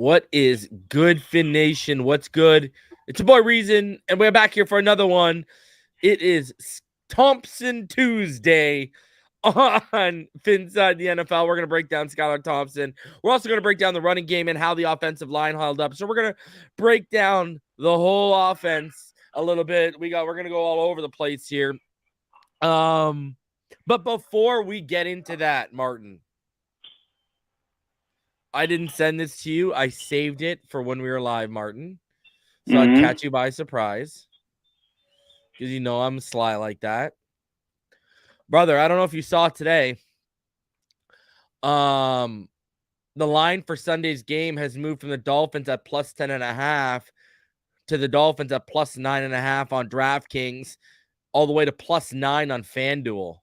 What is good, Fin Nation? What's good? It's your boy Reason, and we're back here for another one. It is Thompson Tuesday on Finside the NFL. We're going to break down Skylar Thompson. We're also going to break down the running game and how the offensive line held up. So we're going to break down the whole offense a little bit. We're going to go all over the place here. But before we get into that, Martin, I didn't send this to you. I saved it for when we were live, Martin. So I'd catch you by surprise. Because you know I'm sly like that. Brother, I don't know if you saw today. The line for Sunday's game has moved from the Dolphins at plus 10.5 to the Dolphins at plus 9.5 on DraftKings, all the way to plus 9 on FanDuel.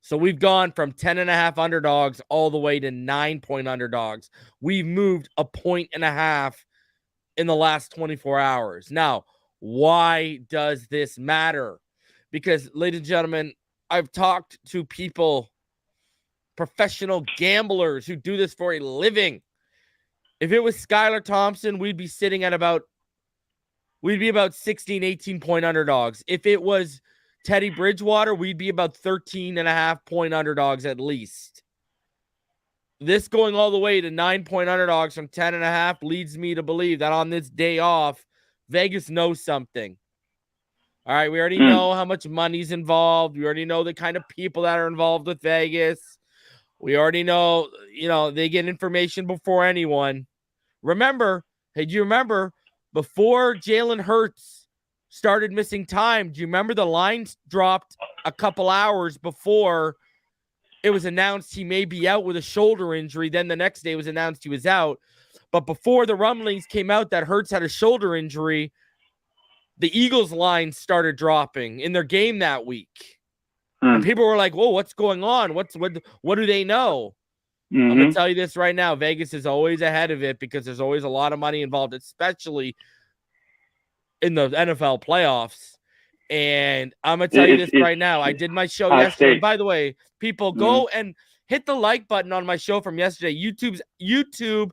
So we've gone from 10.5 underdogs all the way to 9-point underdogs. We've moved 1.5 in the last 24 hours. Now, why does this matter? Because, ladies and gentlemen, I've talked to people, professional gamblers who do this for a living. If it was Skylar Thompson, we'd be sitting at about 16, 18-point underdogs. If it was Teddy Bridgewater, we'd be about 13.5-point underdogs at least. This going all the way to 9-point underdogs from 10.5 leads me to believe that on this day off, Vegas knows something. All right, we already know how much money's involved. We already know the kind of people that are involved with Vegas. We already know, they get information before anyone. Remember, do you remember before Jalen Hurts started missing time? Do you remember the lines dropped a couple hours before it was announced he may be out with a shoulder injury? Then the next day it was announced he was out. But before the rumblings came out that Hurts had a shoulder injury, the Eagles line started dropping in their game that week. And people were like, whoa, what's going on? What do they know? I'm going to tell you this right now. Vegas is always ahead of it because there's always a lot of money involved, especially in the NFL playoffs. And I'm going to tell you this right now. I did my show yesterday. By the way, people go and hit the like button on my show from yesterday. YouTube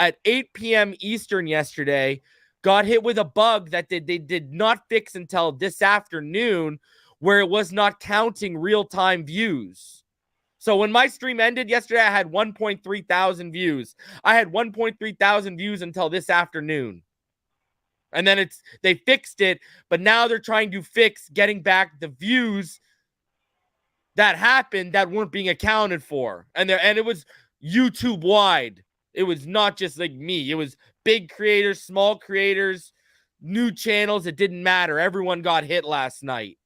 at 8 p.m. Eastern yesterday got hit with a bug that they did not fix until this afternoon, where it was not counting real-time views. So when my stream ended yesterday, I had 1.3 thousand views. I had 1.3 thousand views until this afternoon. And then they fixed it, but now they're trying to fix getting back the views that happened that weren't being accounted for. And it was YouTube wide. It was not just like me. It was big creators, small creators, new channels. It didn't matter. Everyone got hit last night.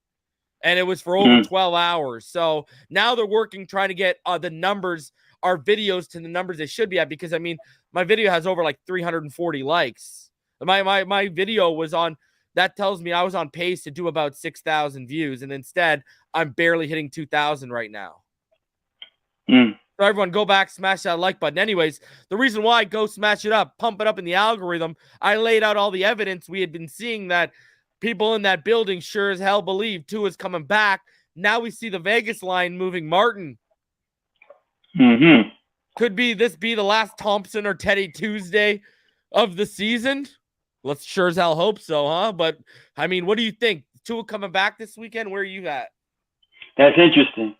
And it was for over 12 hours. So now they're working, trying to get the numbers, our videos, to the numbers they should be at. Because, I mean, my video has over like 340 likes. My video was on, that tells me I was on pace to do about 6,000 views. And instead, I'm barely hitting 2,000 right now. So everyone go back, smash that like button. Anyways, the reason why, go smash it up, pump it up in the algorithm. I laid out all the evidence we had been seeing that people in that building sure as hell believe TUA's coming back. Now we see the Vegas line moving. Martin. Could this be the last Thompson or Teddy Tuesday of the season? Let's sure as hell hope so, huh? But, I mean, what do you think? TUA coming back this weekend? Where are you at? That's interesting.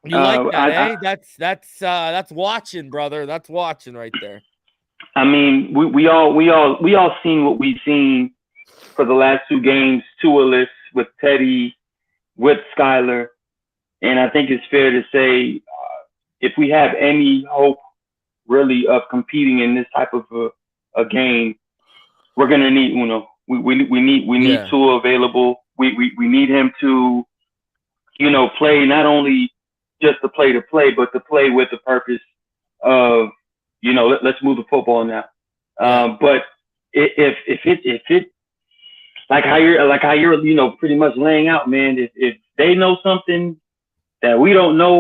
You like that, eh? That's watching, brother. That's watching right there. I mean, we all seen what we've seen for the last two games, TUA-less with Teddy, with Skylar. And I think it's fair to say, if we have any hope really of competing in this type of a game, we're gonna need Uno. We need TUA available. We need him to, play not only just to play, but to play with the purpose of, let's move the football now. But if it like how you're pretty much laying out, man, if they know something that we don't know,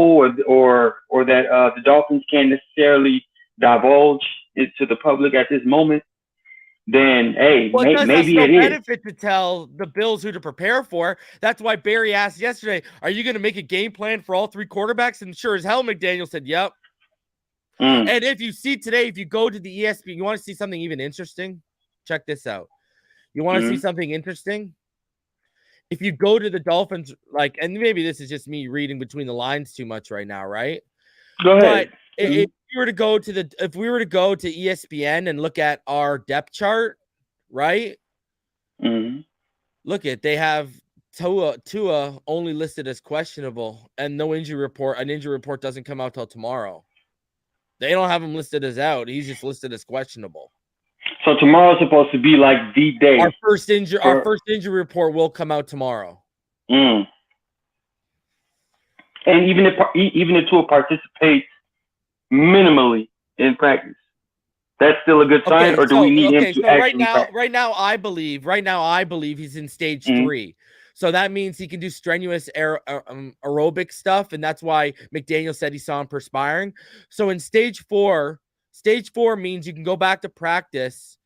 or that the Dolphins can't necessarily divulge it to the public at this moment, then hey, maybe it is. Benefit to tell the Bills who to prepare for. That's why Barry asked yesterday, "Are you going to make a game plan for all three quarterbacks?" And sure as hell, McDaniel said, "Yep." And if you see today, if you go to the ESPN, you want to see something even interesting? Check this out. You want to see something interesting? If you go to the Dolphins, like, and maybe this is just me reading between the lines too much right now, right? Go ahead. But if we were to go to ESPN and look at our depth chart, right? Look at, they have Tua only listed as questionable and no injury report. An injury report doesn't come out till tomorrow. They don't have him listed as out. He's just listed as questionable. So tomorrow's supposed to be like the day. Our first injury report will come out tomorrow. And even if Tua participates minimally in practice, that's still a good sign, or do we need him to actually practice? Right now, I believe he's in stage 3. So that means he can do strenuous aerobic stuff, and that's why McDaniel said he saw him perspiring. So in stage 4 means you can go back to practice,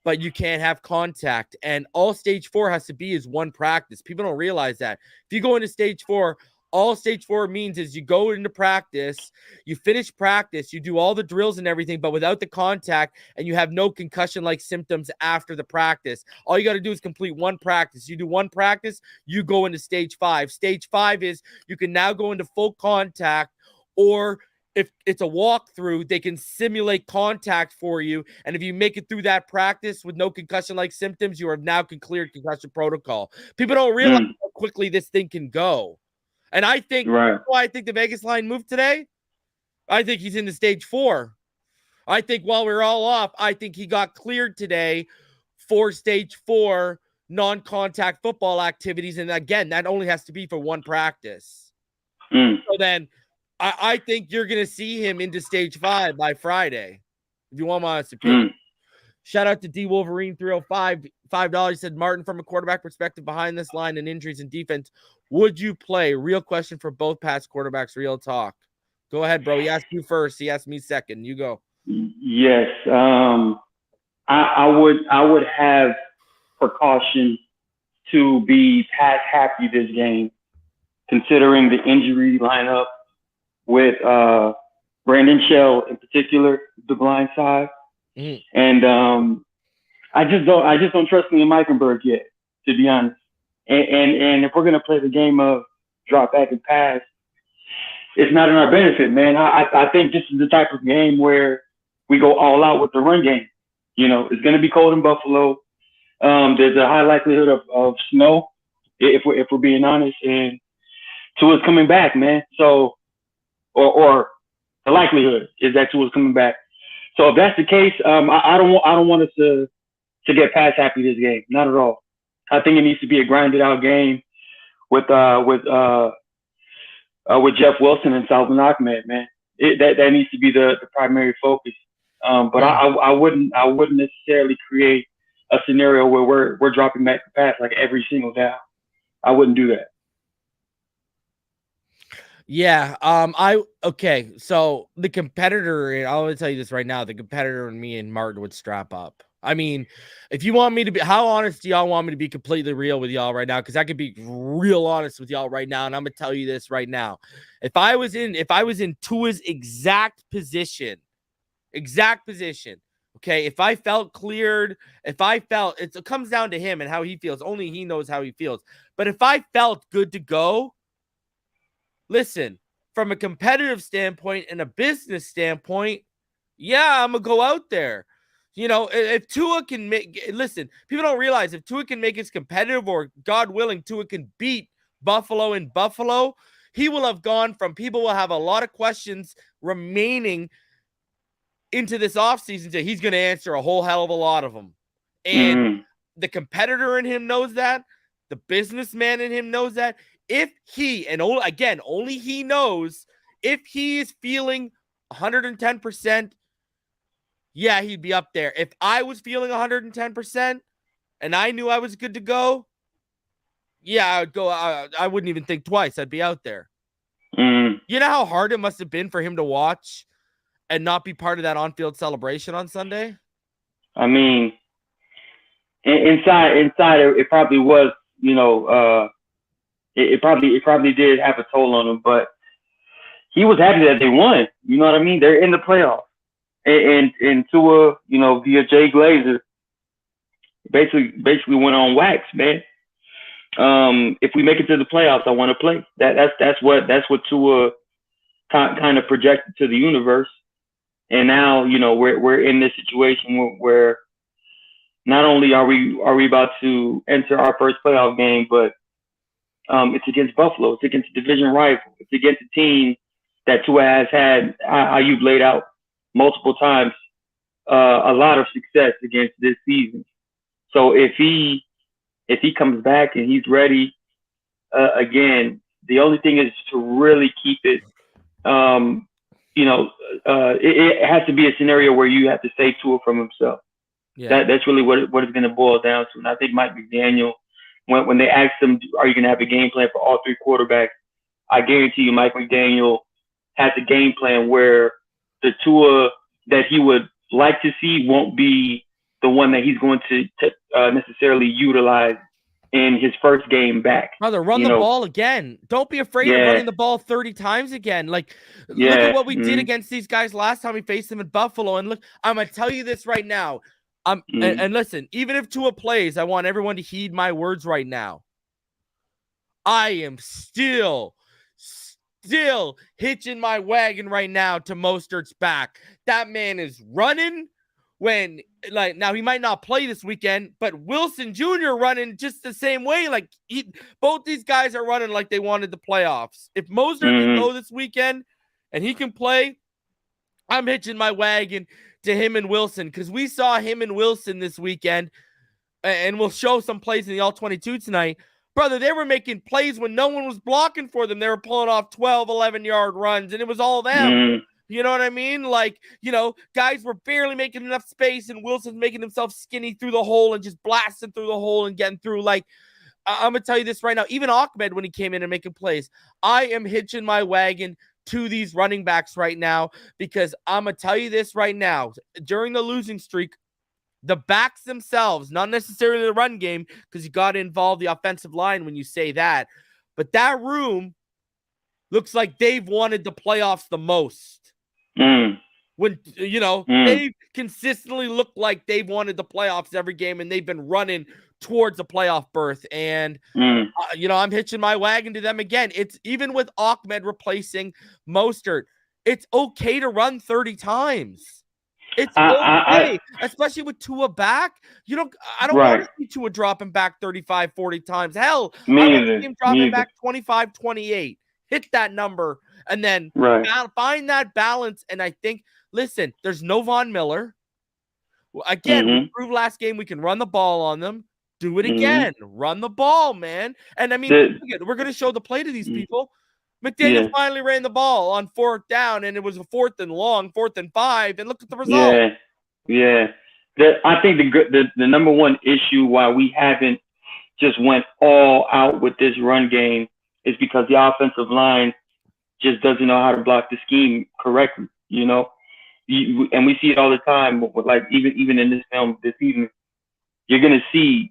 but you can't have contact. And all stage 4 has to be is one practice. People don't realize that. If you go into stage 4, all stage 4 means is you go into practice, you finish practice, you do all the drills and everything, but without the contact, and you have no concussion-like symptoms after the practice. All you got to do is complete one practice. You do one practice, you go into stage 5. Stage 5 is you can now go into full contact, or if it's a walkthrough, they can simulate contact for you. And if you make it through that practice with no concussion-like symptoms, you are now cleared concussion protocol. People don't realize how quickly this thing can go. And I think, why I think the Vegas line moved today, I think he's into stage 4. I think while we're all off, I think he got cleared today for stage 4 non-contact football activities. And again, that only has to be for one practice. So then I think you're going to see him into stage 5 by Friday, if you want my honest opinion. Shout out to D Wolverine 305, $5. He said, Martin, from a quarterback perspective behind this line and injuries and defense, would you play? Real question for both past quarterbacks, real talk. Go ahead, bro. He asked you first. He asked me second. You go. Yes. I would have precaution to be pass happy this game, considering the injury lineup with Brandon Shell in particular, the blind side. And I just don't trust me in Meichenberg yet, to be honest. And if we're gonna play the game of drop back and pass, it's not in our benefit, man. I think this is the type of game where we go all out with the run game. You know, it's gonna be cold in Buffalo. There's a high likelihood of snow, if we're being honest, and Tua's coming back, man. So, or the likelihood is that Tua's coming back. So if that's the case, I don't want us to get pass happy this game, not at all. I think it needs to be a grinded out game with Jeff Wilson and Salvin Ahmed, man. That needs to be the primary focus. But I wouldn't necessarily create a scenario where we're dropping back to pass like every single down. I wouldn't do that. Yeah. Okay. So the competitor, I'll tell you this right now, the competitor and me and Martin would strap up. I mean, if you want me to be, how honest do y'all want me to be completely real with y'all right now? Because I could be real honest with y'all right now. And I'm going to tell you this right now. If I was in Tua's exact position, okay, if I felt cleared, it comes down to him and how he feels. Only he knows how he feels. But if I felt good to go, listen, from a competitive standpoint and a business standpoint, yeah, I'm going to go out there. You know, if Tua can listen, people don't realize if Tua can make it competitive, or God willing, Tua can beat Buffalo in Buffalo, he will have gone from, people will have a lot of questions remaining into this offseason to he's going to answer a whole hell of a lot of them. And the competitor in him knows that. The businessman in him knows that. If he, and only he knows, if he is feeling 110%, yeah, he'd be up there. If I was feeling 110% and I knew I was good to go, yeah, I would go. I wouldn't even think twice. I'd be out there. You know how hard it must have been for him to watch and not be part of that on-field celebration on Sunday? I mean, inside, it probably was, you know, it probably did have a toll on him. But he was happy that they won. You know what I mean? They're in the playoffs. And Tua, via Jay Glazer, basically went on wax, man. If we make it to the playoffs, I want to play. That's what Tua kind of projected to the universe. And now, we're in this situation where not only are we about to enter our first playoff game, but it's against Buffalo. It's against a division rival. It's against a team that Tua has had, you've laid out multiple times, a lot of success against this season. So if he comes back and he's ready, again, the only thing is to really keep it. It has to be a scenario where you have to save Tua from himself. Yeah. That's really what it's going to boil down to. And I think Mike McDaniel, when they asked him, "Are you going to have a game plan for all three quarterbacks?" I guarantee you, Mike McDaniel has a game plan where the Tua that he would like to see won't be the one that he's going to necessarily utilize in his first game back. Brother, run the ball again. Don't be afraid of running the ball 30 times again. Like, look at what we did against these guys last time we faced them in Buffalo. And look, I'm going to tell you this right now. And listen, even if Tua plays, I want everyone to heed my words right now. I am still hitching my wagon right now to Mostert's back. That man is running now he might not play this weekend, but Wilson Jr. running just the same way. Like both these guys are running like they wanted the playoffs. If Mostert can go this weekend and he can play, I'm hitching my wagon to him and Wilson, because we saw him and Wilson this weekend, and we'll show some plays in the All-22 tonight. Brother, they were making plays when no one was blocking for them. They were pulling off 12, 11-yard runs, and it was all them. You know what I mean? Like, guys were barely making enough space, and Wilson's making himself skinny through the hole and just blasting through the hole and getting through. Like, I'm going to tell you this right now. Even Ahmed, when he came in and making plays, I am hitching my wagon to these running backs right now, because I'm going to tell you this right now. During the losing streak, the backs themselves, not necessarily the run game, because you got to involve the offensive line when you say that, but that room looks like they've wanted the playoffs the most. When, they consistently look like they've wanted the playoffs every game, and they've been running towards a playoff berth. And, I'm hitching my wagon to them again. It's even with Ahmed replacing Mostert, it's okay to run 30 times. It's okay, especially with Tua back. I don't want to see Tua dropping back 35, 40 times. Hell, I want to see him dropping back 25, 28. Hit that number and then find that balance. And I think, listen, there's no Von Miller. Again, we proved last game we can run the ball on them. Do it again. Run the ball, man. And I mean, we're going to show the play to these people. McDaniel finally ran the ball on 4th down, and it was a 4th and long, 4th and 5, and look at the result. Yeah. I think the number one issue why we haven't just went all out with this run game is because the offensive line just doesn't know how to block the scheme correctly, and we see it all the time. Like even in this film this season, you're gonna see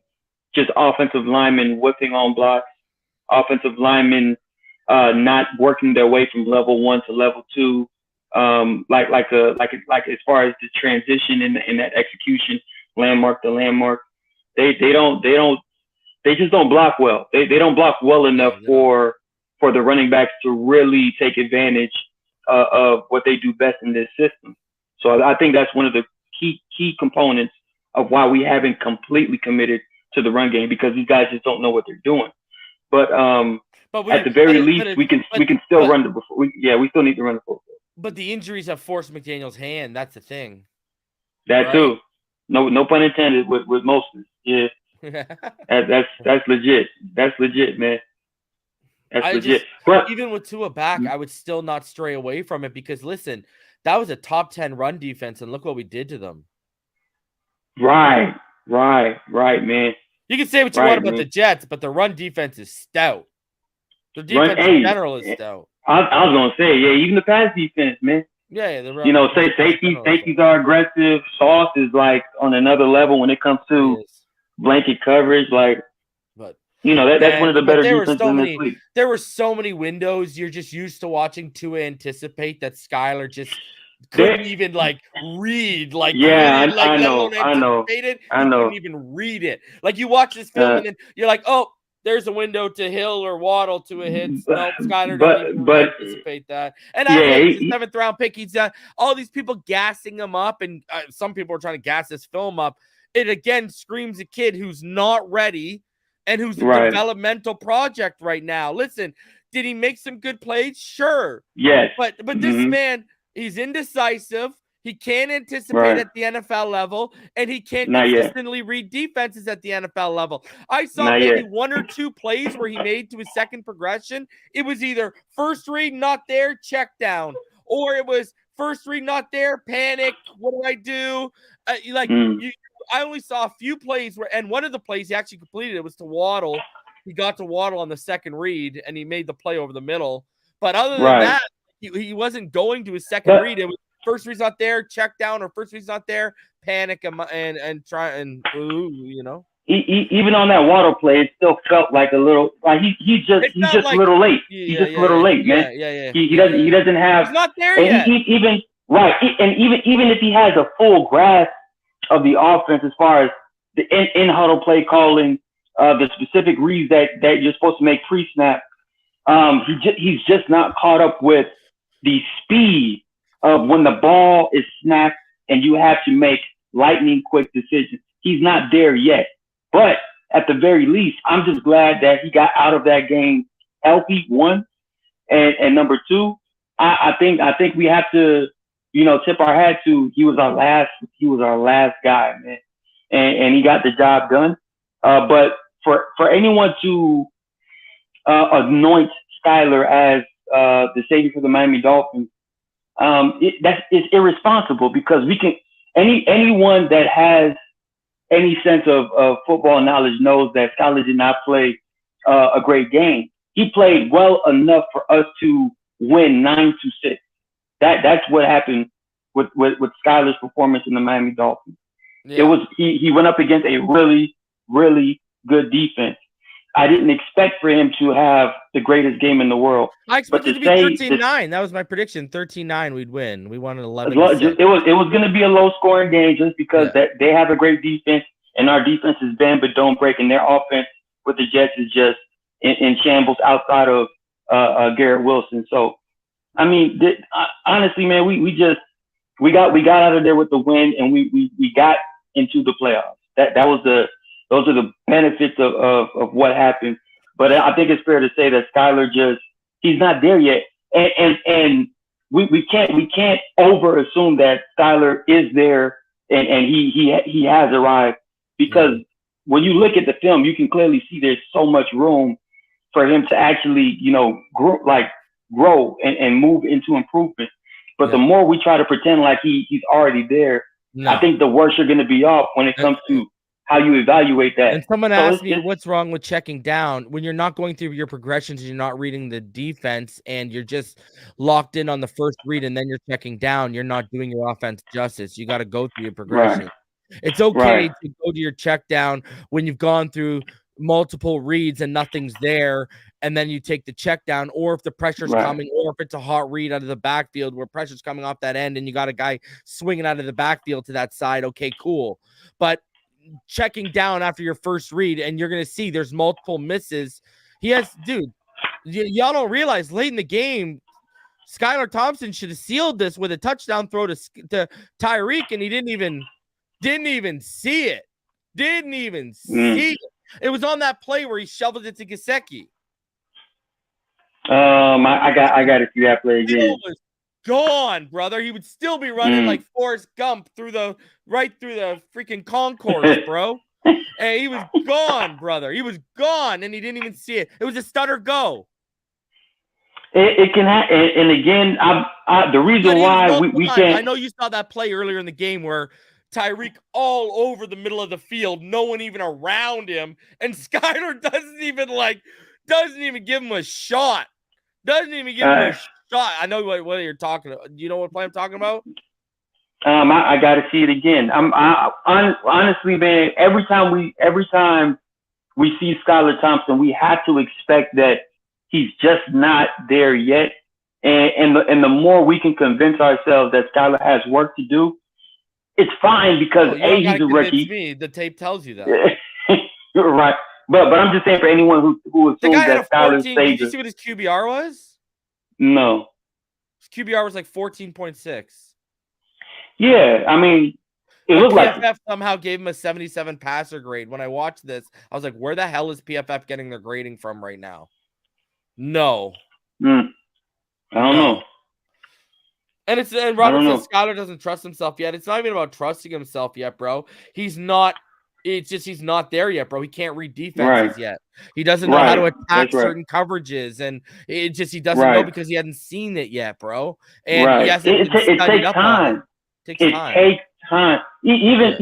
just offensive linemen whipping on blocks, offensive linemen not working their way from level 1 to level 2, like as far as the transition in that execution, landmark to landmark, they just don't block well. They don't block well enough for the running backs to really take advantage of what they do best in this system. So I think that's one of the key components of why we haven't completely committed to the run game, because these guys just don't know what they're doing. But at the very least, we can still run the before. We still need to run the football. But the injuries have forced McDaniel's hand. That's the thing. That too. No pun intended with most of it. Yeah. That's legit. That's legit, man. That's legit. But even with Tua back, I would still not stray away from it, because listen, that was a top 10 run defense, and look what we did to them. Right, man. You can say what you want about the Jets, but the run defense is stout. The defense in general is stout. I was gonna say, even the pass defense, man. Yeah, the run safeties are aggressive. Sauce is like on another level when it comes to blanket coverage. Like, but You know, that's one of the better defenses in this league. There were so many windows. You're just used to watching TUA anticipate that Skylar just couldn't even read. I let know, alone anticipate it. He couldn't even read it. Like you watch this film and then you're like, oh, there's a window to Hill or Waddle to a hit. No, Skylar didn't even anticipate that. And he's a 7th round pick. He's all these people gassing him up, and some people are trying to gas this film up. It again screams a kid who's not ready and who's a developmental project right now. Listen, did he make some good plays? Sure. Yes. But this man, he's indecisive. He can't anticipate at the NFL level, and he can't consistently read defenses at the NFL level. I saw maybe 1 or 2 plays where he made to his second progression. It was either first read, not there, check down, or it was first read, not there, panic. What do I do? I only saw a few plays and one of the plays he actually completed, it was to Waddle. He got to Waddle on the second read, and he made the play over the middle. But other than that, he wasn't going to his second read. It was first read's not there, check down, or first read's not there, panic and try and you know. Even on that Waddle play, it still felt like a little he's just a little late. He's just a little late, man. Yeah. He doesn't have. He's not there yet. Even if he has a full grasp of the offense as far as the in huddle play calling, the specific reads that you're supposed to make pre-snap, he's just not caught up with the speed of when the ball is snapped and you have to make lightning quick decisions. He's not there yet. But at the very least, I'm just glad that he got out of that game healthy, 1. And number 2, I think we have to, tip our hat to he was our last guy, man. And he got the job done. But for anyone to anoint Skylar as the savior for the Miami Dolphins, it's irresponsible, because we can anyone that has any sense of football knowledge knows that Skylar did not play a great game. He played well enough for us to win 9-6. That's what happened with Skylar's performance in the Miami Dolphins. Yeah. It was he went up against a really, really good defense. I didn't expect for him to have the greatest game in the world. I expected it to be 13-9. That was my prediction. 13-9, we'd win. We wanted 11. It was going to be a low-scoring game just because they have a great defense, and our defense is bend but don't break, and their offense with the Jets is just in shambles outside of Garrett Wilson. So, I mean, honestly, man, we got out of there with the win, and we got into the playoffs. Those are the benefits of what happened. But I think it's fair to say that Skylar he's not there yet. And we can't over assume that Skylar is there and he has arrived, because when you look at the film, you can clearly see there's so much room for him to actually, grow and move into improvement. But the more we try to pretend like he's already there, I think the worse you're going to be off when it comes to how you evaluate that. And someone asked me what's wrong with checking down when you're not going through your progressions and you're not reading the defense and you're just locked in on the first read and then you're checking down. You're not doing your offense justice. You got to go through your progression. Right. It's okay to go to your check down when you've gone through multiple reads and nothing's there, and then you take the check down, or if the pressure's coming, or if it's a hot read out of the backfield where pressure's coming off that end and you got a guy swinging out of the backfield to that side. Okay, cool. But checking down after your first read, and you're going to see there's multiple misses. Y'all don't realize late in the game, Skylar Thompson should have sealed this with a touchdown throw to Tyreek, and he didn't even see it. Didn't even see it. It was on that play where he shoveled it to Gesicki. I got to see that play again. It was gone, brother. He would still be running like Forrest Gump right through the freaking concourse, bro. And he was gone, brother. He was gone, and he didn't even see it. It was a stutter go. It can happen, and again, the reason why we can't. I know you saw that play earlier in the game where Tyreek all over the middle of the field, no one even around him, and Skylar doesn't even give him a shot. Doesn't even give him a shot. I know what you're talking about. Do you know what play I'm talking about? I got to see it again. Honestly, man, every time we see Skylar Thompson, we have to expect that he's just not there yet. And the more we can convince ourselves that Skylar has work to do, it's fine because he's a rookie. Me. The tape tells you that. Right. But I'm just saying for anyone who assumes that Skylar's savior. Did you see what his QBR was? No. His QBR was like 14.6. Yeah, I mean, it looked like PFF somehow gave him a 77 passer grade. When I watched this, I was like, where the hell is PFF getting their grading from right now? No. I don't know. And Robert says Skylar doesn't trust himself yet. It's not even about trusting himself yet, bro. He's not. It's just he's not there yet, bro. He can't read defenses yet. He doesn't know how to attack certain coverages, and he doesn't know because he hasn't seen it yet, bro. And he hasn't it takes time. It takes time. Even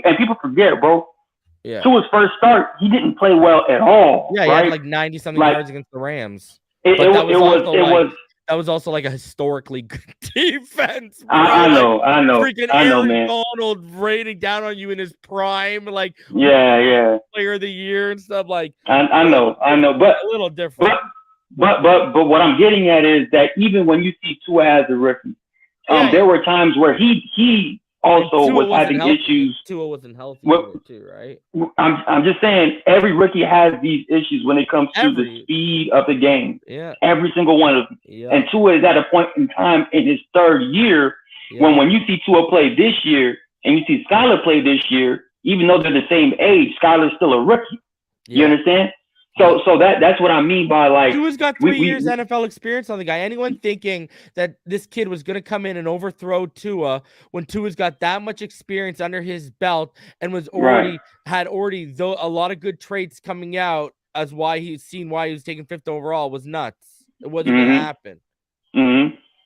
and people forget, bro. Yeah. To his first start, he didn't play well at all. Yeah, he had like 90-something yards against the Rams. That was also like a historically good defense. Bro. I know. Freaking Aaron Donald raining down on you in his prime, like player of the year and stuff. Like I know, but a little different. But what I'm getting at is that even when you see Tua as a rookie, there were times where he also was having issues. Tua wasn't healthy too, right? I'm just saying every rookie has these issues when it comes to the speed of the game. Yeah. Every single one of them. Yeah. And Tua is at a point in time in his third year when you see Tua play this year and you see Skylar play this year, even though they're the same age, Skylar's still a rookie. You understand? So that's what I mean by like Tua's got 3 years NFL experience on the guy. Anyone thinking that this kid was going to come in and overthrow Tua when Tua's got that much experience under his belt and was had a lot of good traits coming out as why he was taken 5th overall was nuts. It wasn't going to happen.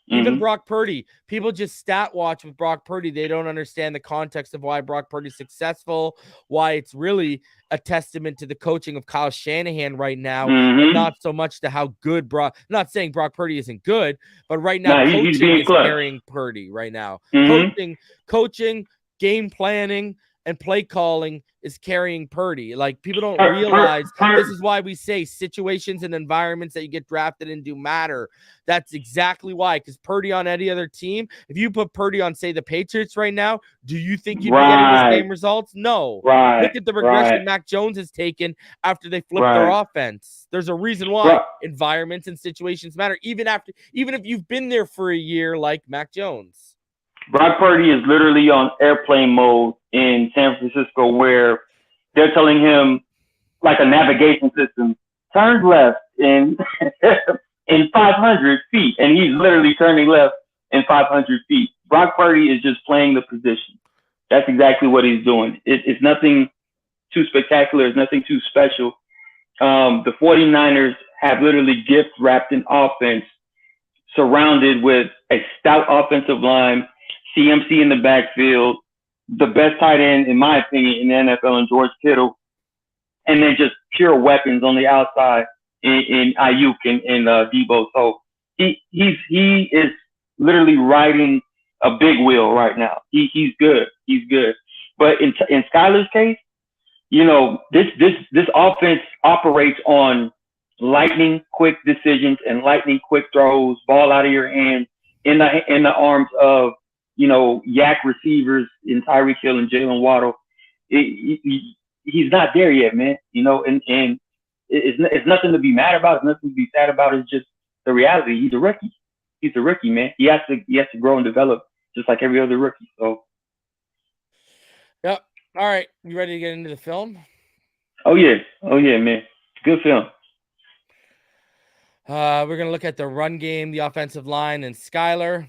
Even Brock Purdy, people just stat watch with Brock Purdy. They don't understand the context of why Brock Purdy's successful, why it's really a testament to the coaching of Kyle Shanahan right now, and not so much to how good not saying Brock Purdy isn't good, but right now coaching is carrying Purdy right now. Coaching, game planning, and play calling is carrying Purdy. Like people don't realize this is why we say situations and environments that you get drafted in do matter. That's exactly why. Because Purdy on any other team, if you put Purdy on, say, the Patriots right now, do you think you'd be getting the same results? No. Look at the regression Mac Jones has taken after they flipped their offense. There's a reason why environments and situations matter, even if you've been there for a year, like Mac Jones. Brock Purdy is literally on airplane mode in San Francisco where they're telling him, like a navigation system, turn left in 500 feet. And he's literally turning left in 500 feet. Brock Purdy is just playing the position. That's exactly what he's doing. It's nothing too spectacular. It's nothing too special. The 49ers have literally gift wrapped in offense, surrounded with a stout offensive line, CMC in the backfield, the best tight end, in my opinion, in the NFL, and George Kittle, and then just pure weapons on the outside in Ayuk and Debo. So he is literally riding a big wheel right now. He's good. He's good. But in Skylar's case, this offense operates on lightning quick decisions and lightning quick throws, ball out of your hands, in the arms of yak receivers in Tyreek Hill and Jalen Waddle. He's not there yet, man. And it's nothing to be mad about. It's nothing to be sad about. It's just the reality. He's a rookie. He's a rookie, man. He has to grow and develop just like every other rookie. So. Yep. All right. You ready to get into the film? Oh yeah, man. Good film. We're gonna look at the run game, the offensive line, and Skylar.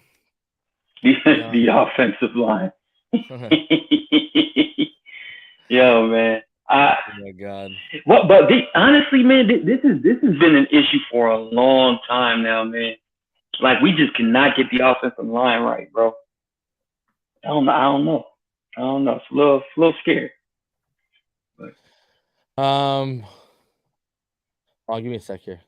The offensive line. Yo, man. Oh my God. But honestly, man, this has been an issue for a long time now, man. Like we just cannot get the offensive line right, bro. I don't know. It's a little scary. But. I'll give me a sec here.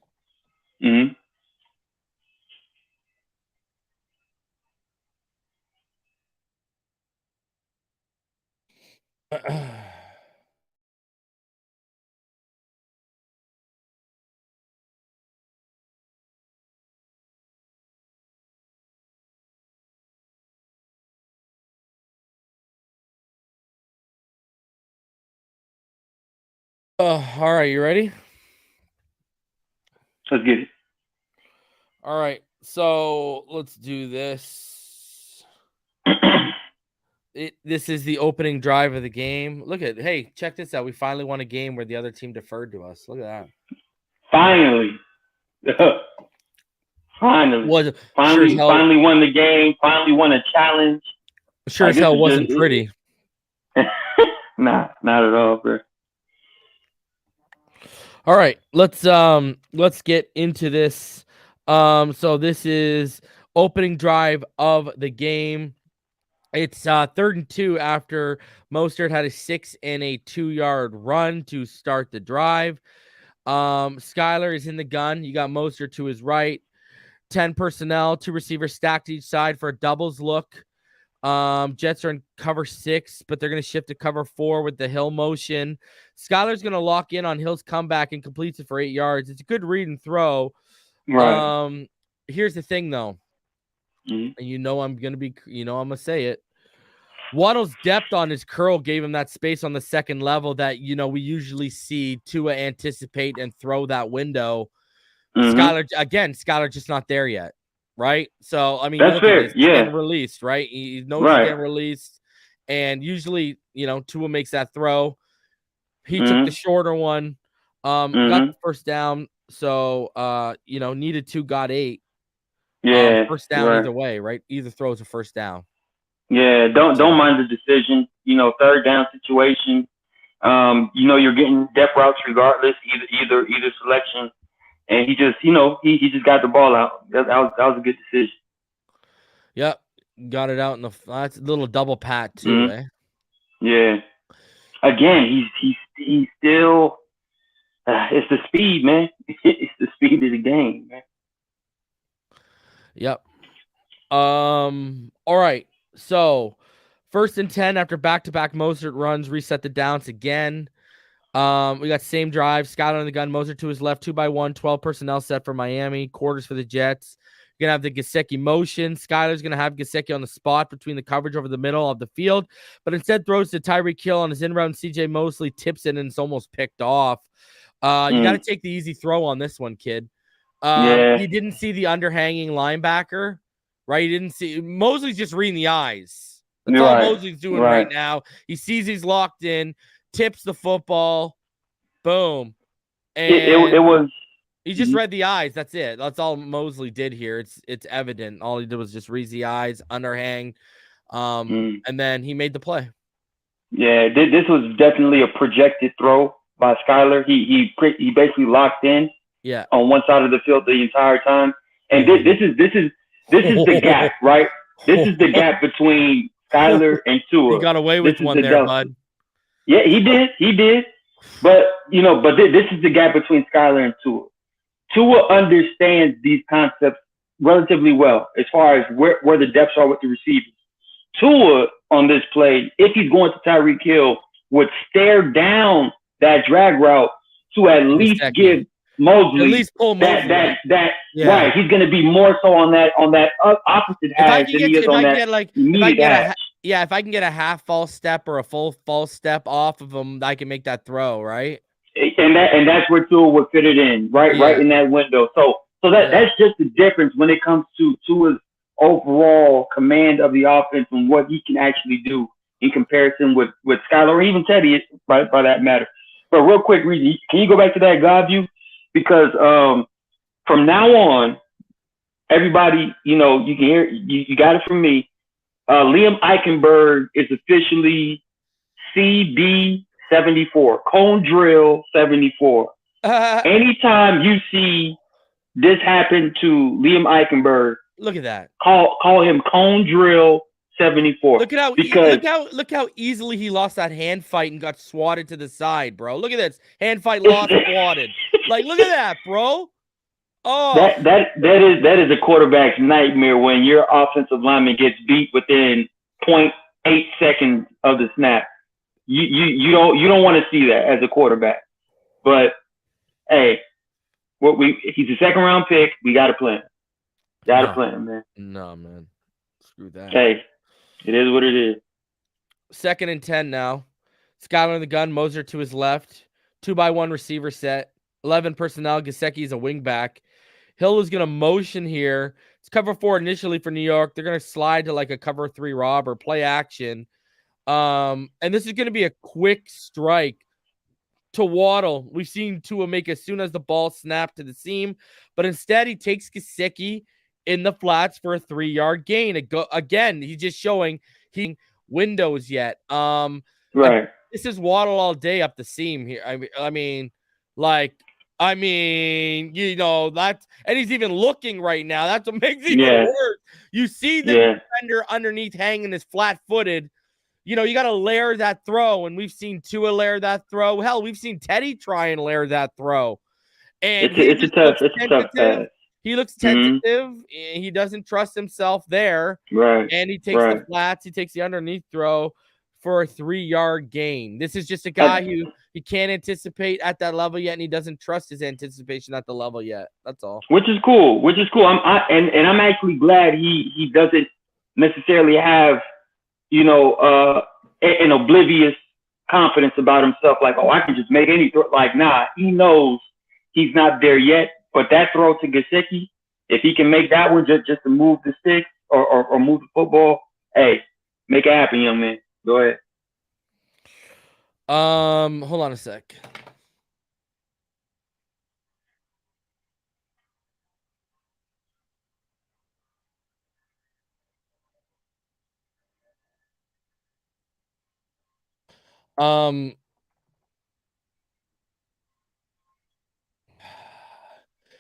All right, you ready? Let's get it. All right, so let's do this. This is the opening drive of the game. Hey, check this out. We finally won a game where the other team deferred to us. Look at that. Finally. Finally. Finally won the game. Finally won a challenge. Sure as hell wasn't pretty. Nah, not at all, bro. All right, let's get into this. So this is opening drive of the game. It's 3rd and 2 after Mostert had a 6 and a 2-yard run to start the drive. Skylar is in the gun. You got Mostert to his right. 10 personnel, 2 receivers stacked each side for a doubles look. Jets are in cover 6, but they're going to shift to cover 4 with the Hill motion. Skylar's going to lock in on Hill's comeback and completes it for 8 yards. It's a good read and throw. Right. Here's the thing, though. Mm-hmm. And I'm going to say it. Waddle's depth on his curl gave him that space on the second level that, we usually see Tua anticipate and throw that window. Mm-hmm. Skylar just not there yet. Right. So, I mean, that's fair. He's getting released, right? He knows he's getting released. And usually, Tua makes that throw. He took the shorter one, got the first down. So, needed 2, got 8. Yeah. First down either way, right? Either throws a first down. Yeah. Don't mind the decision. 3rd down situation. You're getting depth routes regardless, either selection. And he just, he just got the ball out. That was a good decision. Yep, got it out in that's a little double pat too, eh? Yeah. Again, he's still. It's the speed, man. It's the speed of the game, man. Yep. All right. So 1st and 10 after back-to-back Mostert runs, reset the downs again. We got same drive. Skylar on the gun. Mostert to his left, 2x1, 12 personnel set for Miami. Quarters for the Jets. You're going to have the Gesicki motion. Skylar's going to have Gesicki on the spot between the coverage over the middle of the field, but instead throws to Tyreek Hill on his in-round. CJ Mosley tips it, and it's almost picked off. You got to take the easy throw on this one, kid. He didn't see the underhanging linebacker, right? He didn't see. Mosley's just reading the eyes. That's all Mosley's doing right now. He sees he's locked in, tips the football, boom. And it was. He just read the eyes. That's it. That's all Mosley did here. It's evident. All he did was just read the eyes, underhang, and then he made the play. Yeah, this was definitely a projected throw by Skylar. He basically locked in. Yeah. On one side of the field the entire time, and this is the gap, right? This is the gap between Skylar and Tua. He got away with one there, bud. Yeah, he did. But this is the gap between Skylar and Tua. Tua understands these concepts relatively well as far as where the depths are with the receivers. Tua on this play, if he's going to Tyreek Hill, would stare down that drag route to at least give Mosley at least pull Mosley. Right. He's going to be more so on that opposite half than he is on that immediate half. If I can get a half false step or a full false step off of him, I can make that throw, right? And that's where Tua would fit it in, right in that window. So that's just the difference when it comes to Tua's overall command of the offense and what he can actually do in comparison with Skylar or even Teddy, by that matter. But real quick, Reed, can you go back to that God view? Because from now on, everybody, you can hear, you got it from me. Liam Eichenberg is officially CD74, Cone Drill 74. Anytime you see this happen to Liam Eichenberg, look at that. Call him Cone Drill 74. Look how easily he lost that hand fight and got swatted to the side, bro. Look at this. Hand fight lost, swatted. Like, look at that, bro. Oh, that is a quarterback's nightmare when your offensive lineman gets beat within 0.8 seconds of the snap. You don't want to see that as a quarterback. But hey, he's a 2nd round pick. We got to play him. Play him, man. No, man. Screw that. Hey, it is what it is. 2nd and 10 now. Skylar in the gun. Moser to his left. 2x1 receiver set. 11 personnel. Gesicki is a wing back. Hill is going to motion here. It's cover 4 initially for New York. They're going to slide to like a cover 3 rob or play action. And this is going to be a quick strike to Waddle. We've seen Tua make as soon as the ball snapped to the seam, but instead he takes Gesicki in the flats for a 3-yard gain. Again, he's just showing he windows yet. Right. This is Waddle all day up the seam here. I mean, you know, that's, and he's even looking right now. That's what makes it even worse. You see the defender underneath hanging is flat-footed. You know, you got to layer that throw, and we've seen Tua layer that throw. Hell, we've seen Teddy try and layer that throw. And it's a tough pass. He looks tentative. He doesn't trust himself there. Right. And he takes the flats. He takes the underneath throw for a 3-yard gain. This is just a guy who he can't anticipate at that level yet, and he doesn't trust his anticipation at the level yet. That's all. Which is cool. I'm actually glad he doesn't necessarily have, you know, an oblivious confidence about himself. Like, oh, I can just make any throw. Like, nah, he knows he's not there yet. But that throw to Gesicki, if he can make that one just to move the stick or move the football, hey, make it happen, young man. Go ahead. Hold on a sec.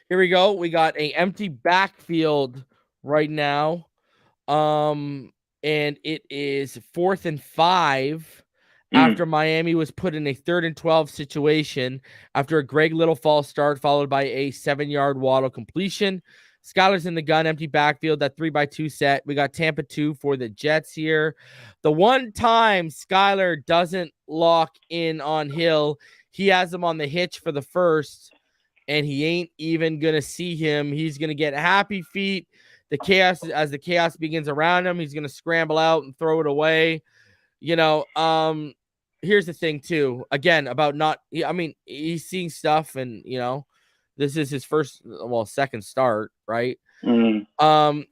Here we go. We got an empty backfield right now. And it is 4th and 5 after Miami was put in a 3rd and 12 situation after a Greg Little false start followed by a 7-yard Waddle completion. Skylar's in the gun, empty backfield, that 3x2 set. We got Tampa 2 for the Jets here. The one time Skylar doesn't lock in on Hill, he has him on the hitch for the first, and he ain't even going to see him. He's going to get happy feet. As the chaos begins around him, he's going to scramble out and throw it away. You know, here's the thing too, again, about not, I mean, he's seeing stuff, and, you know, this is his second start, right? You know,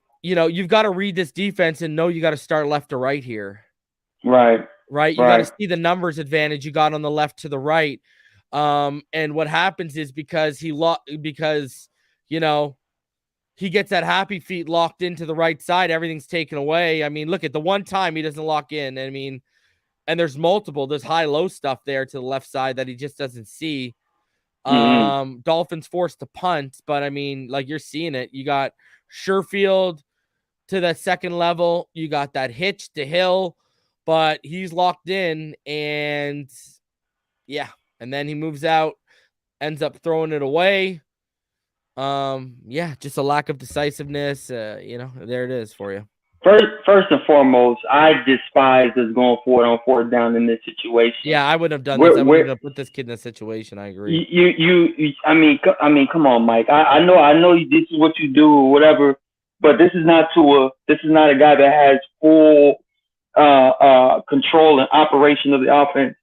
you've got to read this defense and know you got to start left to right here. Right. You got to see the numbers advantage you got on the left to the right. And what happens is because you know, he gets that happy feet locked into the right side, everything's taken away. I mean, look at the one time he doesn't lock in. I mean, and there's high-low stuff there to the left side that he just doesn't see. Dolphins forced to punt, but I mean, like, you're seeing it. You got Sherfield to that second level. You got that hitch to Hill, but he's locked in, and yeah. And then he moves out, ends up throwing it away. Yeah, just a lack of decisiveness. You know, there it is for you. First and foremost, I despise us going forward on 4th down in this situation. Yeah, I wouldn't have done this. I wouldn't have put this kid in this situation. I agree. I mean, come on, Mike. I know this is what you do or whatever, but this is not Tua. This is not a guy that has full control and operation of the offense.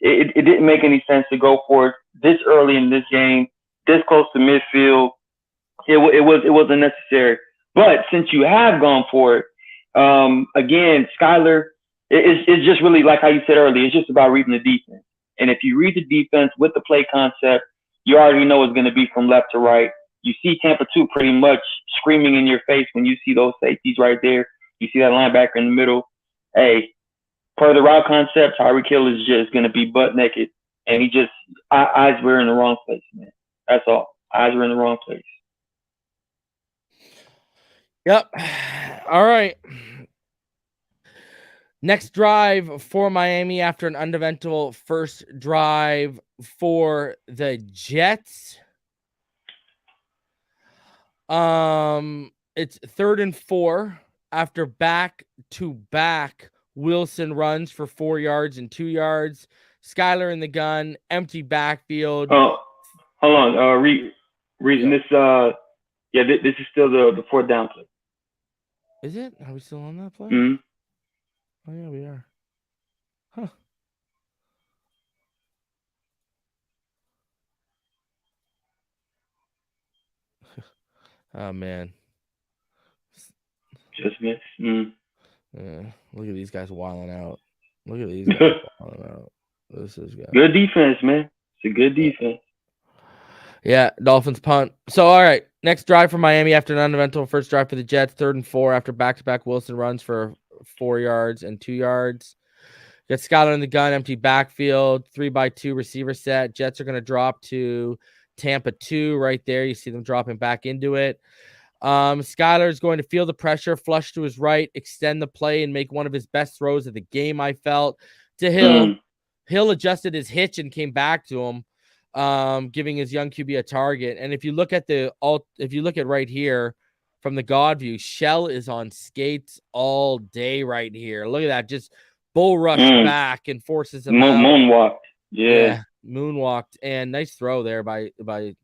It didn't make any sense to go for it this early in this game, this close to midfield. It wasn't necessary. But since you have gone for it, again, Skylar, it's just really like how you said earlier. It's just about reading the defense. And if you read the defense with the play concept, you already know it's going to be from left to right. You see Tampa 2 pretty much screaming in your face when you see those safeties right there. You see that linebacker in the middle. Hey, per the route concept, Tyreek Hill is just going to be butt naked. And he just, eyes were in the wrong place, man. That's all. Eyes were in the wrong place. Yep. All right. Next drive for Miami after an uneventful first drive for the Jets. It's 3rd and 4 after back-to-back Wilson runs for 4 yards and 2 yards. Skylar in the gun, empty backfield. Oh, hold on. Reason this this is still the 4th down play. Is it? Are we still on that play? Oh yeah, we are. Huh. Oh man. Just missed. Yeah. Look at these guys wilding out. Look at these guys wilding out. This is Good defense, man. It's a good defense. Yeah, Dolphins punt. So, all right, next drive for Miami after an uneventful first drive for the Jets, 3rd and 4 after back-to-back Wilson runs for 4 yards and 2 yards. Got Skylar in the gun, empty backfield, 3x2 receiver set. Jets are going to drop to Tampa 2 right there. You see them dropping back into it. Skylar is going to feel the pressure, flush to his right, extend the play, and make one of his best throws of the game, I felt, to Hill. Hill adjusted his hitch and came back to him, giving his young QB a target. And if you look at right here from the God view, Shell is on skates all day right here. Look at that. Just bull rush back and forces him out. Moonwalked. Yeah. Moonwalked. And nice throw there by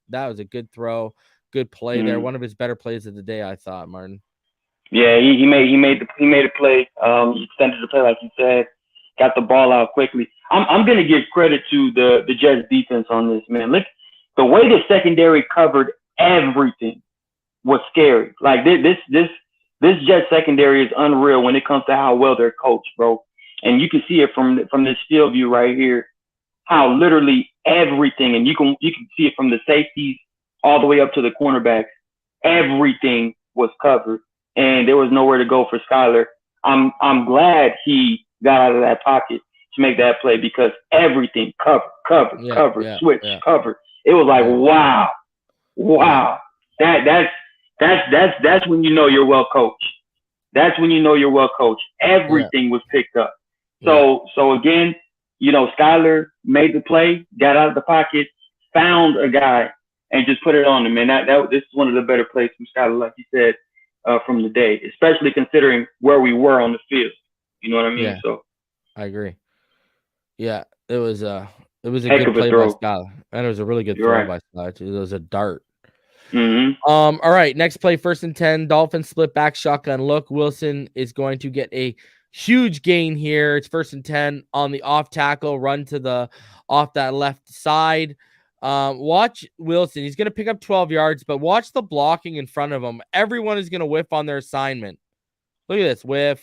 that was a good throw. Good play there. One of his better plays of the day, I thought, Martin. Yeah, he made a play. He extended the play like you said. Got the ball out quickly. I'm gonna give credit to the Jets defense on this, man. Look, the way the secondary covered everything was scary. Like this Jets secondary is unreal when it comes to how well they're coached, bro. And you can see it from this field view right here, how literally everything, and you can see it from the safeties all the way up to the cornerbacks. Everything was covered, and there was nowhere to go for Skylar. I'm glad he got out of that pocket to make that play because everything covered, switch, covered. It was like, wow. That's when you know you're well coached. That's when you know you're well coached. Everything was picked up. So again, Skylar made the play, got out of the pocket, found a guy, and just put it on him. And this is one of the better plays from Skylar, like you said, from the day, especially considering where we were on the field. You know what I mean? Yeah, so I agree. Yeah, it was a good play by Skylar, and it was a really good throw by Skylar. It was a dart. All right, next play, 1st and 10. Dolphins split back shotgun look. Wilson is going to get a huge gain here. It's 1st and 10 on the off tackle, run to off that left side. Watch Wilson. He's going to pick up 12 yards, but watch the blocking in front of him. Everyone is going to whiff on their assignment. Look at this. Whiff.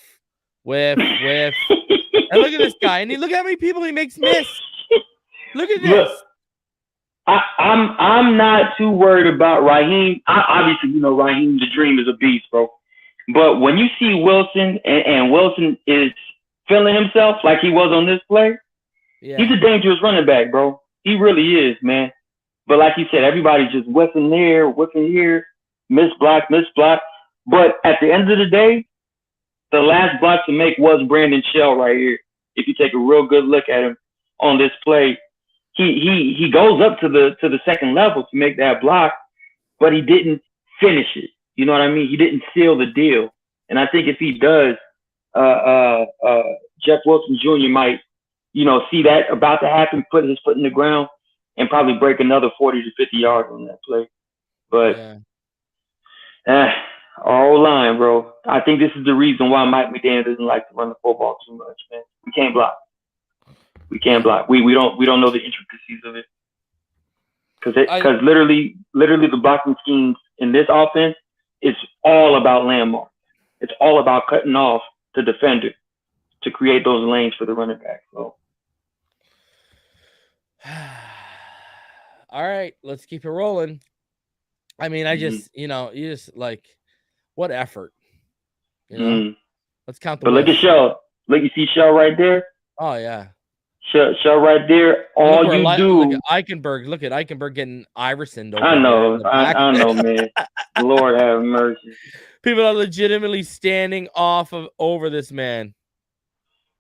And look at this guy. And look at how many people he makes miss. Look at this. Look, I'm not too worried about Raheem. Obviously, Raheem the Dream is a beast, bro. But when you see Wilson and Wilson is feeling himself like he was on this play, he's a dangerous running back, bro. He really is, man. But like you said, everybody's just whiffing there, whiffing here, miss block. But at the end of the day, the last block to make was Brandon Shell right here. If you take a real good look at him on this play, he goes up to the second level to make that block, but he didn't finish it. You know what I mean? He didn't seal the deal. And I think if he does, Jeff Wilson Jr. might, see that about to happen, put his foot in the ground, and probably break another 40 to 50 yards on that play. But our O-line, bro. I think this is the reason why Mike McDaniel doesn't like to run the football too much, man. We can't block. We don't know the intricacies of it. Because literally the blocking schemes in this offense is all about landmarks. It's all about cutting off the defender to create those lanes for the running back. So. All right, let's keep it rolling. I mean, I just, you just like, what effort, Let's count the. But look at Shell. Look, you see Shell right there. Oh yeah. Shell right there. All you do. Look at Eichenberg. Look at Eichenberg getting Iverson. I know, man. Lord have mercy. People are legitimately standing over this man.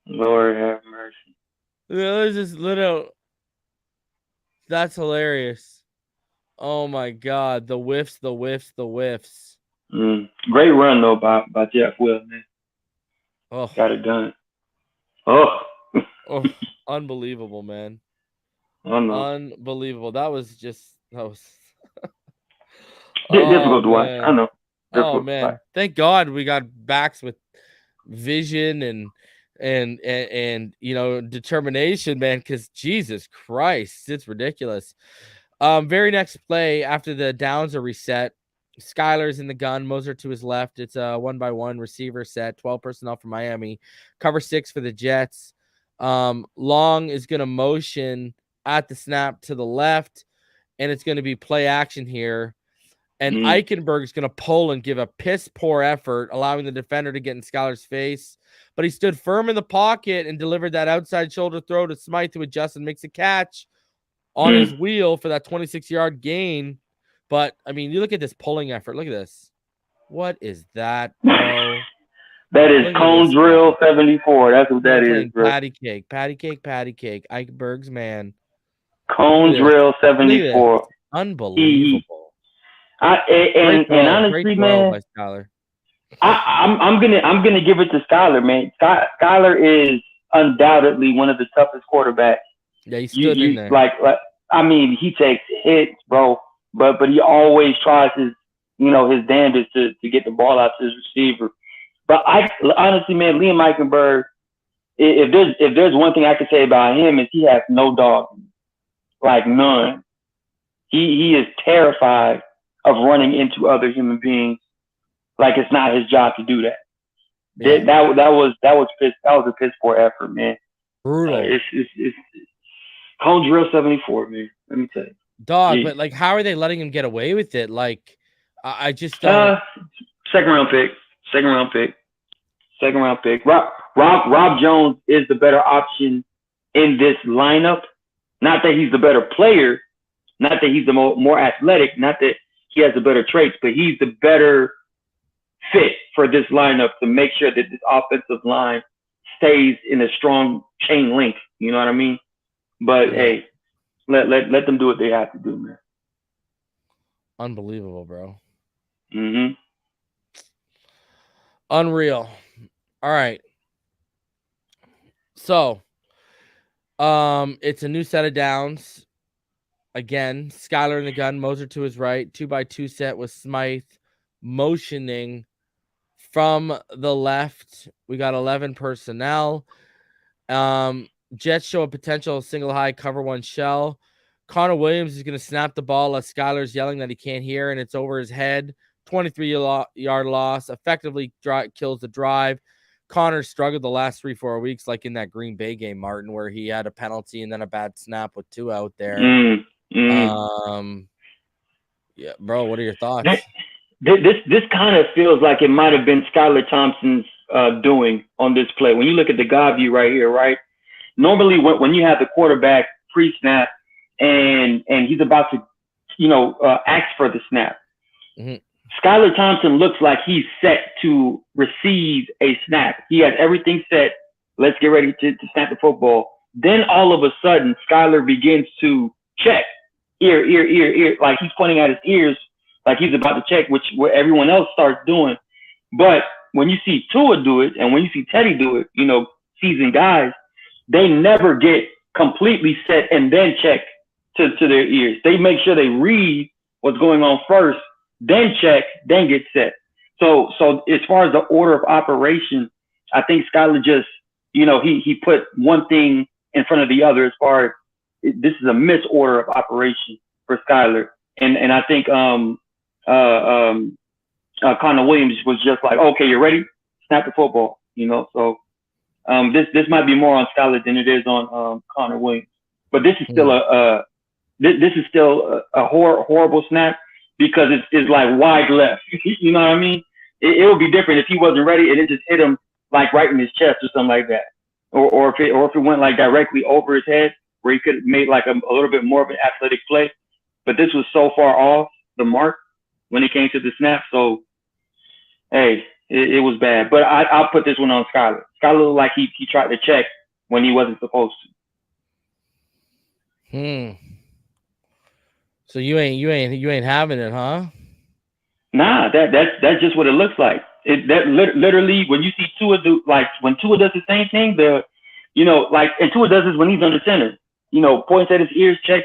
Lord have mercy. There's this little. That's hilarious. Oh my God. The whiffs. Great run though by Jeff Will, man. Oh. Got it done. Oh, unbelievable, man. Oh, no. Unbelievable. That was difficult to watch. I know. Oh man. Thank God we got backs with vision and determination, man, because Jesus Christ, it's ridiculous. Very next play after the downs are reset, Skylar's in the gun. Moser to his left. It's a 1-by-1 receiver set. 12 personnel for Miami. Cover 6 for the Jets. Long is going to motion at the snap to the left, and it's going to be play action here. And Eichenberg is going to pull and give a piss poor effort, allowing the defender to get in Skylar's face. But he stood firm in the pocket and delivered that outside shoulder throw to Smythe, who adjusts and makes a catch on his wheel for that 26-yard gain. But, I mean, you look at this pulling effort. Look at this. What is that, bro? That is Cone Drill 74. That's what that is, bro. Patty cake. Eichenberg's man. Cone Drill 74. Unbelievable. Honestly, man, I'm gonna give it to Skylar, man. Skylar is undoubtedly one of the toughest quarterbacks. Yeah, he stood in there. Like, I mean, he takes hits, bro, but he always tries his damnedest to get the ball out to his receiver. But honestly, man, Liam Eichenberg, if there's one thing I could say about him is he has no dog, like none. He is terrified of running into other human beings, like it's not his job to do that. Yeah. That was a piss poor effort, man. Brutal. It's Cone Drill 74, man. Let me tell you, dog. Jeez. But like, how are they letting him get away with it? Like, I just don't. Second round pick. Rob Jones is the better option in this lineup. Not that he's the better player, not that he's the more athletic, not that he has the better traits, but he's the better fit for this lineup to make sure that this offensive line stays in a strong chain link. You know what I mean? But hey, let them do what they have to do, man. Unbelievable, bro. Mm-hmm. Unreal. All right. So, it's a new set of downs. Again, Skylar in the gun, Moser to his right, 2-by-2 set with Smythe motioning from the left. We got 11 personnel. Jets show a potential single high cover one shell. Connor Williams is going to snap the ball as Skylar's yelling that he can't hear, and it's over his head. 23-yard loss, effectively kills the drive. Connor struggled the last 3-4 weeks, like in that Green Bay game, Martin, where he had a penalty and then a bad snap with 2 out there. Yeah, bro, what are your thoughts? This kind of feels like it might have been Skylar Thompson's doing on this play. When you look at the God view right here, right? Normally, when you have the quarterback pre-snap and he's about to, ask for the snap, Skylar Thompson looks like he's set to receive a snap. He has everything set. Let's get ready to snap the football. Then all of a sudden, Skylar begins to check ear, like he's pointing at his ears, like he's about to check, which what everyone else starts doing. But when you see Tua do it, and when you see Teddy do it, seasoned guys, they never get completely set and then check to their ears. They make sure they read what's going on first, then check, then get set. So as far as the order of operation, I think Skylar just, he put one thing in front of the other as far as this is a misorder of operation for Skylar. And I think Connor Williams was just like, okay, you're ready? Snap the football, So this might be more on Skylar than it is on Connor Williams. But this is still a horrible snap because it's like wide left. You know what I mean? It would be different if he wasn't ready and it just hit him like right in his chest or something like that, or if it went like directly over his head where he could have made like a little bit more of an athletic play. But this was so far off the mark when it came to the snap. So, hey, it was bad. But I'll put this one on Skylar. Skylar looked like he tried to check when he wasn't supposed to. So you ain't having it, huh? Nah, that's just what it looks like. Literally when you see Tua do, like when Tua does the same thing, and Tua does this when he's under center. Points at his ears, check,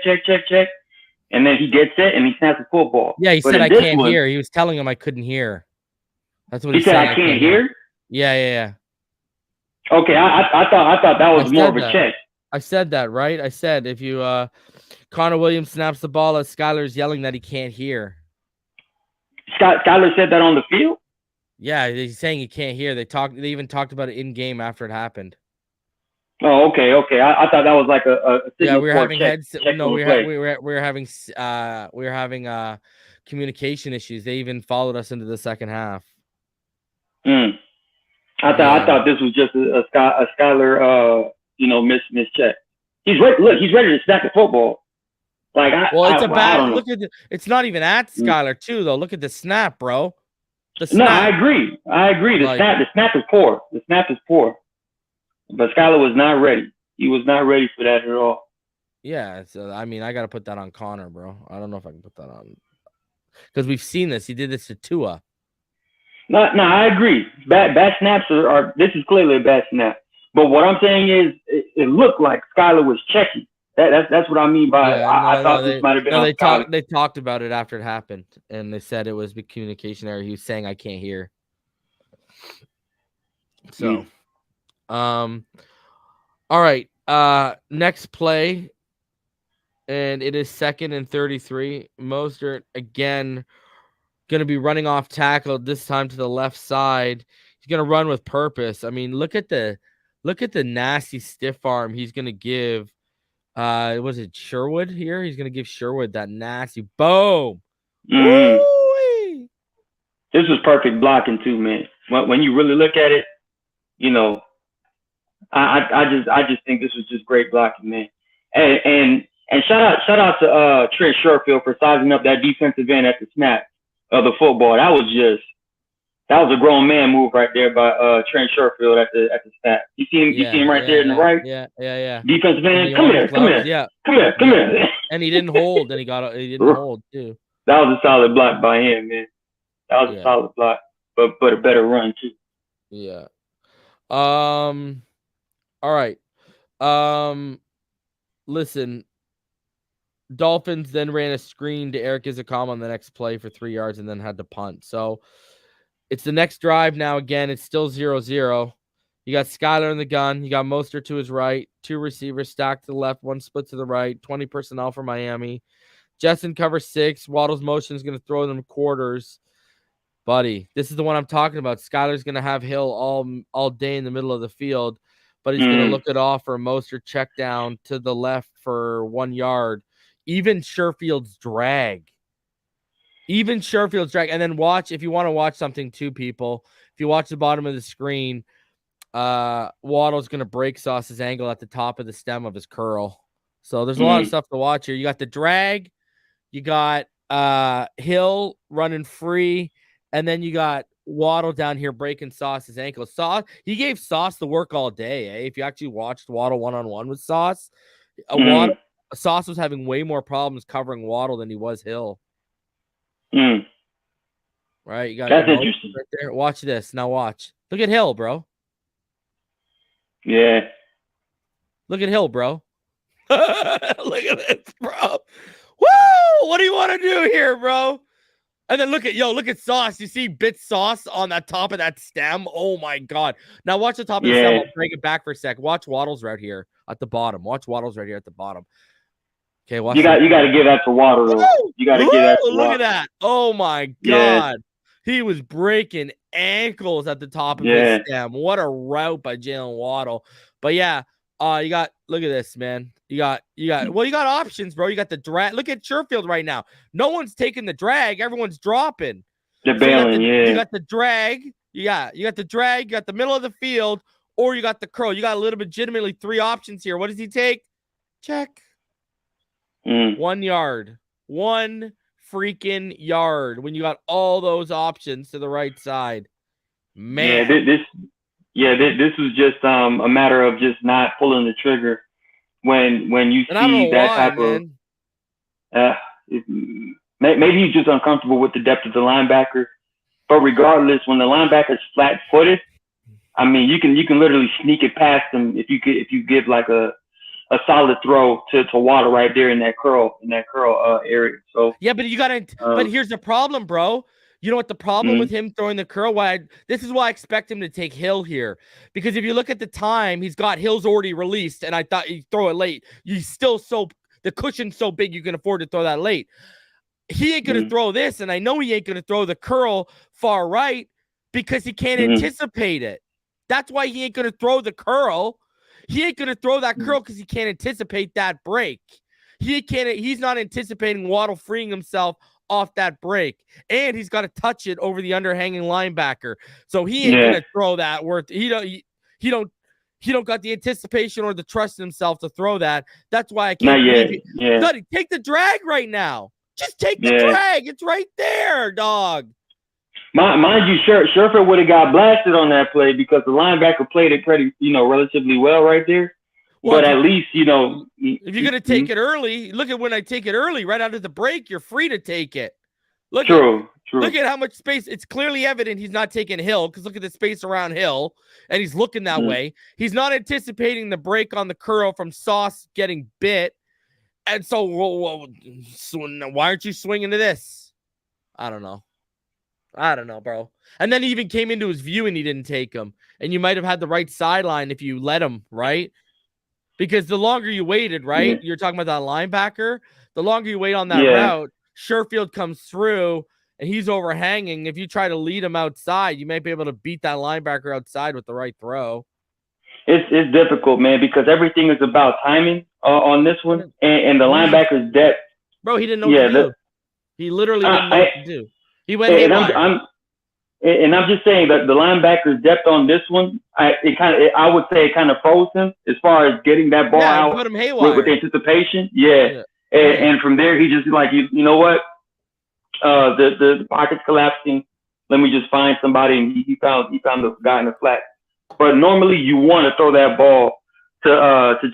and then he gets set and he snaps the football. Yeah, he said I can't hear. He was telling him I couldn't hear. That's what he said. I can't hear. Yeah. Okay, I thought that was more of a check. I said that, right? I said if you Connor Williams snaps the ball as Skylar's yelling that he can't hear. Skylar said that on the field? Yeah, he's saying he can't hear. They even talked about it in game after it happened. Oh, okay. I thought that was like a yeah. We were having we were having communication issues. They even followed us into the second half. I thought this was just a Skylar miss check. He's ready. Look, he's ready to snap the football. Like it's a bad look at it's not even at Skylar too though. Look at the snap, bro. No, I agree. The snap is poor. But Skylar was not ready. He was not ready for that at all. Yeah, so I mean, I got to put that on Connor, bro. I don't know if I can put that on because we've seen this. He did this to Tua. No, I agree. Bad snaps are. This is clearly a bad snap. But what I'm saying is, it looked like Skylar was checking. That's what I mean by. I thought this might have been. They talked about it after it happened, and they said it was a communication error. He was saying, "I can't hear." So, all right. Next play, and it is 2nd and 33. Mostert again going to be running off tackle, this time to the left side. He's going to run with purpose. I mean, look at the nasty stiff arm he's going to give. Was it Sherwood here? He's going to give Sherwood that nasty boom. Mm-hmm. This was perfect blocking too, man. When you really look at it, I just think this was just great blocking, man. And shout out to Trent Sherfield for sizing up that defensive end at the snap of the football. That was a grown man move right there by Trent Sherfield at the snap. You see him right there in the right? Yeah. Defensive end, come here. Yeah. Come here. And he didn't hold, and he didn't hold too. That was a solid block by him, man. That was a solid block, but a better run too. Yeah. All right. Listen. Dolphins then ran a screen to Eric Izakama on the next play for 3 yards and then had to punt. So it's the next drive now. Again, it's still 0-0. You got Skylar in the gun. You got Mostert to his right. 2 receivers stacked to the left. 1 split to the right. 20 personnel for Miami. Jetson cover 6. Waddle's motion is going to throw them quarters. Buddy, this is the one I'm talking about. Skylar's going to have Hill all day in the middle of the field, but he's going to look it off for a Mostert check down to the left for 1 yard. Even Sherfield's drag. And then watch, if you want to watch something too, people, if you watch the bottom of the screen, Waddle's going to break Sauce's angle at the top of the stem of his curl. So there's a lot of stuff to watch here. You got the drag, you got Hill running free, and then you got Waddle down here breaking Sauce's ankle. He gave Sauce the work all day. If you actually watched Waddle one-on-one with Sauce, Sauce was having way more problems covering Waddle than he was Hill. Right? You got that's interesting. Right there. Watch this. Now watch. Look at Hill, bro. Yeah. Look at Hill, bro. Look at this, bro. Woo! What do you want to do here, bro? And then look at Sauce. You see bit Sauce on the top of that stem? Oh my god. Now watch the top of the stem. I'll break it back for a sec. Watch Waddle's right here at the bottom. Okay, watch. You got to give that to Waddle, though. You got to give that to Waddle. Look at that. Oh my god. Yeah. He was breaking ankles at the top of his stem. What a route by Jalen Waddle. But yeah, look at this, man. You got options, bro. You got the drag. Look at Sherfield right now. No one's taking the drag. Everyone's dropping. They're bailing, You got the drag. You got the drag. You got the middle of the field, or you got the curl. You got legitimately 3 options here. What does he take? Check. 1 yard. 1 freaking yard when you got all those options to the right side. Man. This was just a matter of just not pulling the trigger when you see that type of maybe he's just uncomfortable with the depth of the linebacker. But regardless, when the linebacker's flat-footed, I mean you can literally sneak it past him if you give like a solid throw to Waddle right there in that curl area. So yeah, but you gotta. But here's the problem, bro. You know what the problem with him throwing the curl? This is why I expect him to take Hill here, because if you look at the time, he's got Hill's already released, and I thought he'd throw it late. The cushion's so big you can afford to throw that late. he ain't going to throw this, and I know he ain't going to throw the curl far right because he can't anticipate it. That's why he ain't going to throw the curl. He ain't going to throw that curl because he can't anticipate that break. He's not anticipating Waddle freeing himself off that break, and he's got to touch it over the underhanging linebacker. So he ain't going to throw that worth. He don't got the anticipation or the trust in himself to throw that. That's why I can't believe you. Yeah. Buddy, take the drag right now. Just take the drag. It's right there, dog. Mind you, Sherfield would have got blasted on that play because the linebacker played it pretty, relatively well right there. Well, but at least, if you're going to take it early, look at when I take it early, right out of the break, you're free to take it. True. Look at how much space. It's clearly evident he's not taking Hill because look at the space around Hill, and he's looking that way. He's not anticipating the break on the curl from Sauce getting bit. And so, why aren't you swinging to this? I don't know, bro. And then he even came into his view and he didn't take him. And you might have had the right sideline if you let him, right? Because the longer you waited, right? You're talking about that linebacker. The longer you wait on that route, Sherfield comes through and he's overhanging. If you try to lead him outside, you might be able to beat that linebacker outside with the right throw. It's difficult, man, because everything is about timing on this one, and the linebacker's depth. Bro, he didn't know what to do. He literally didn't know what to do. He went haywire. And I'm just saying that the linebacker's depth on this one, I would say it kind of froze him as far as getting that ball out put him haywire. With anticipation. And from there, he just like, you know what? The pocket's collapsing. Let me just find somebody, and he found the guy in the flat. But normally, you want to throw that ball to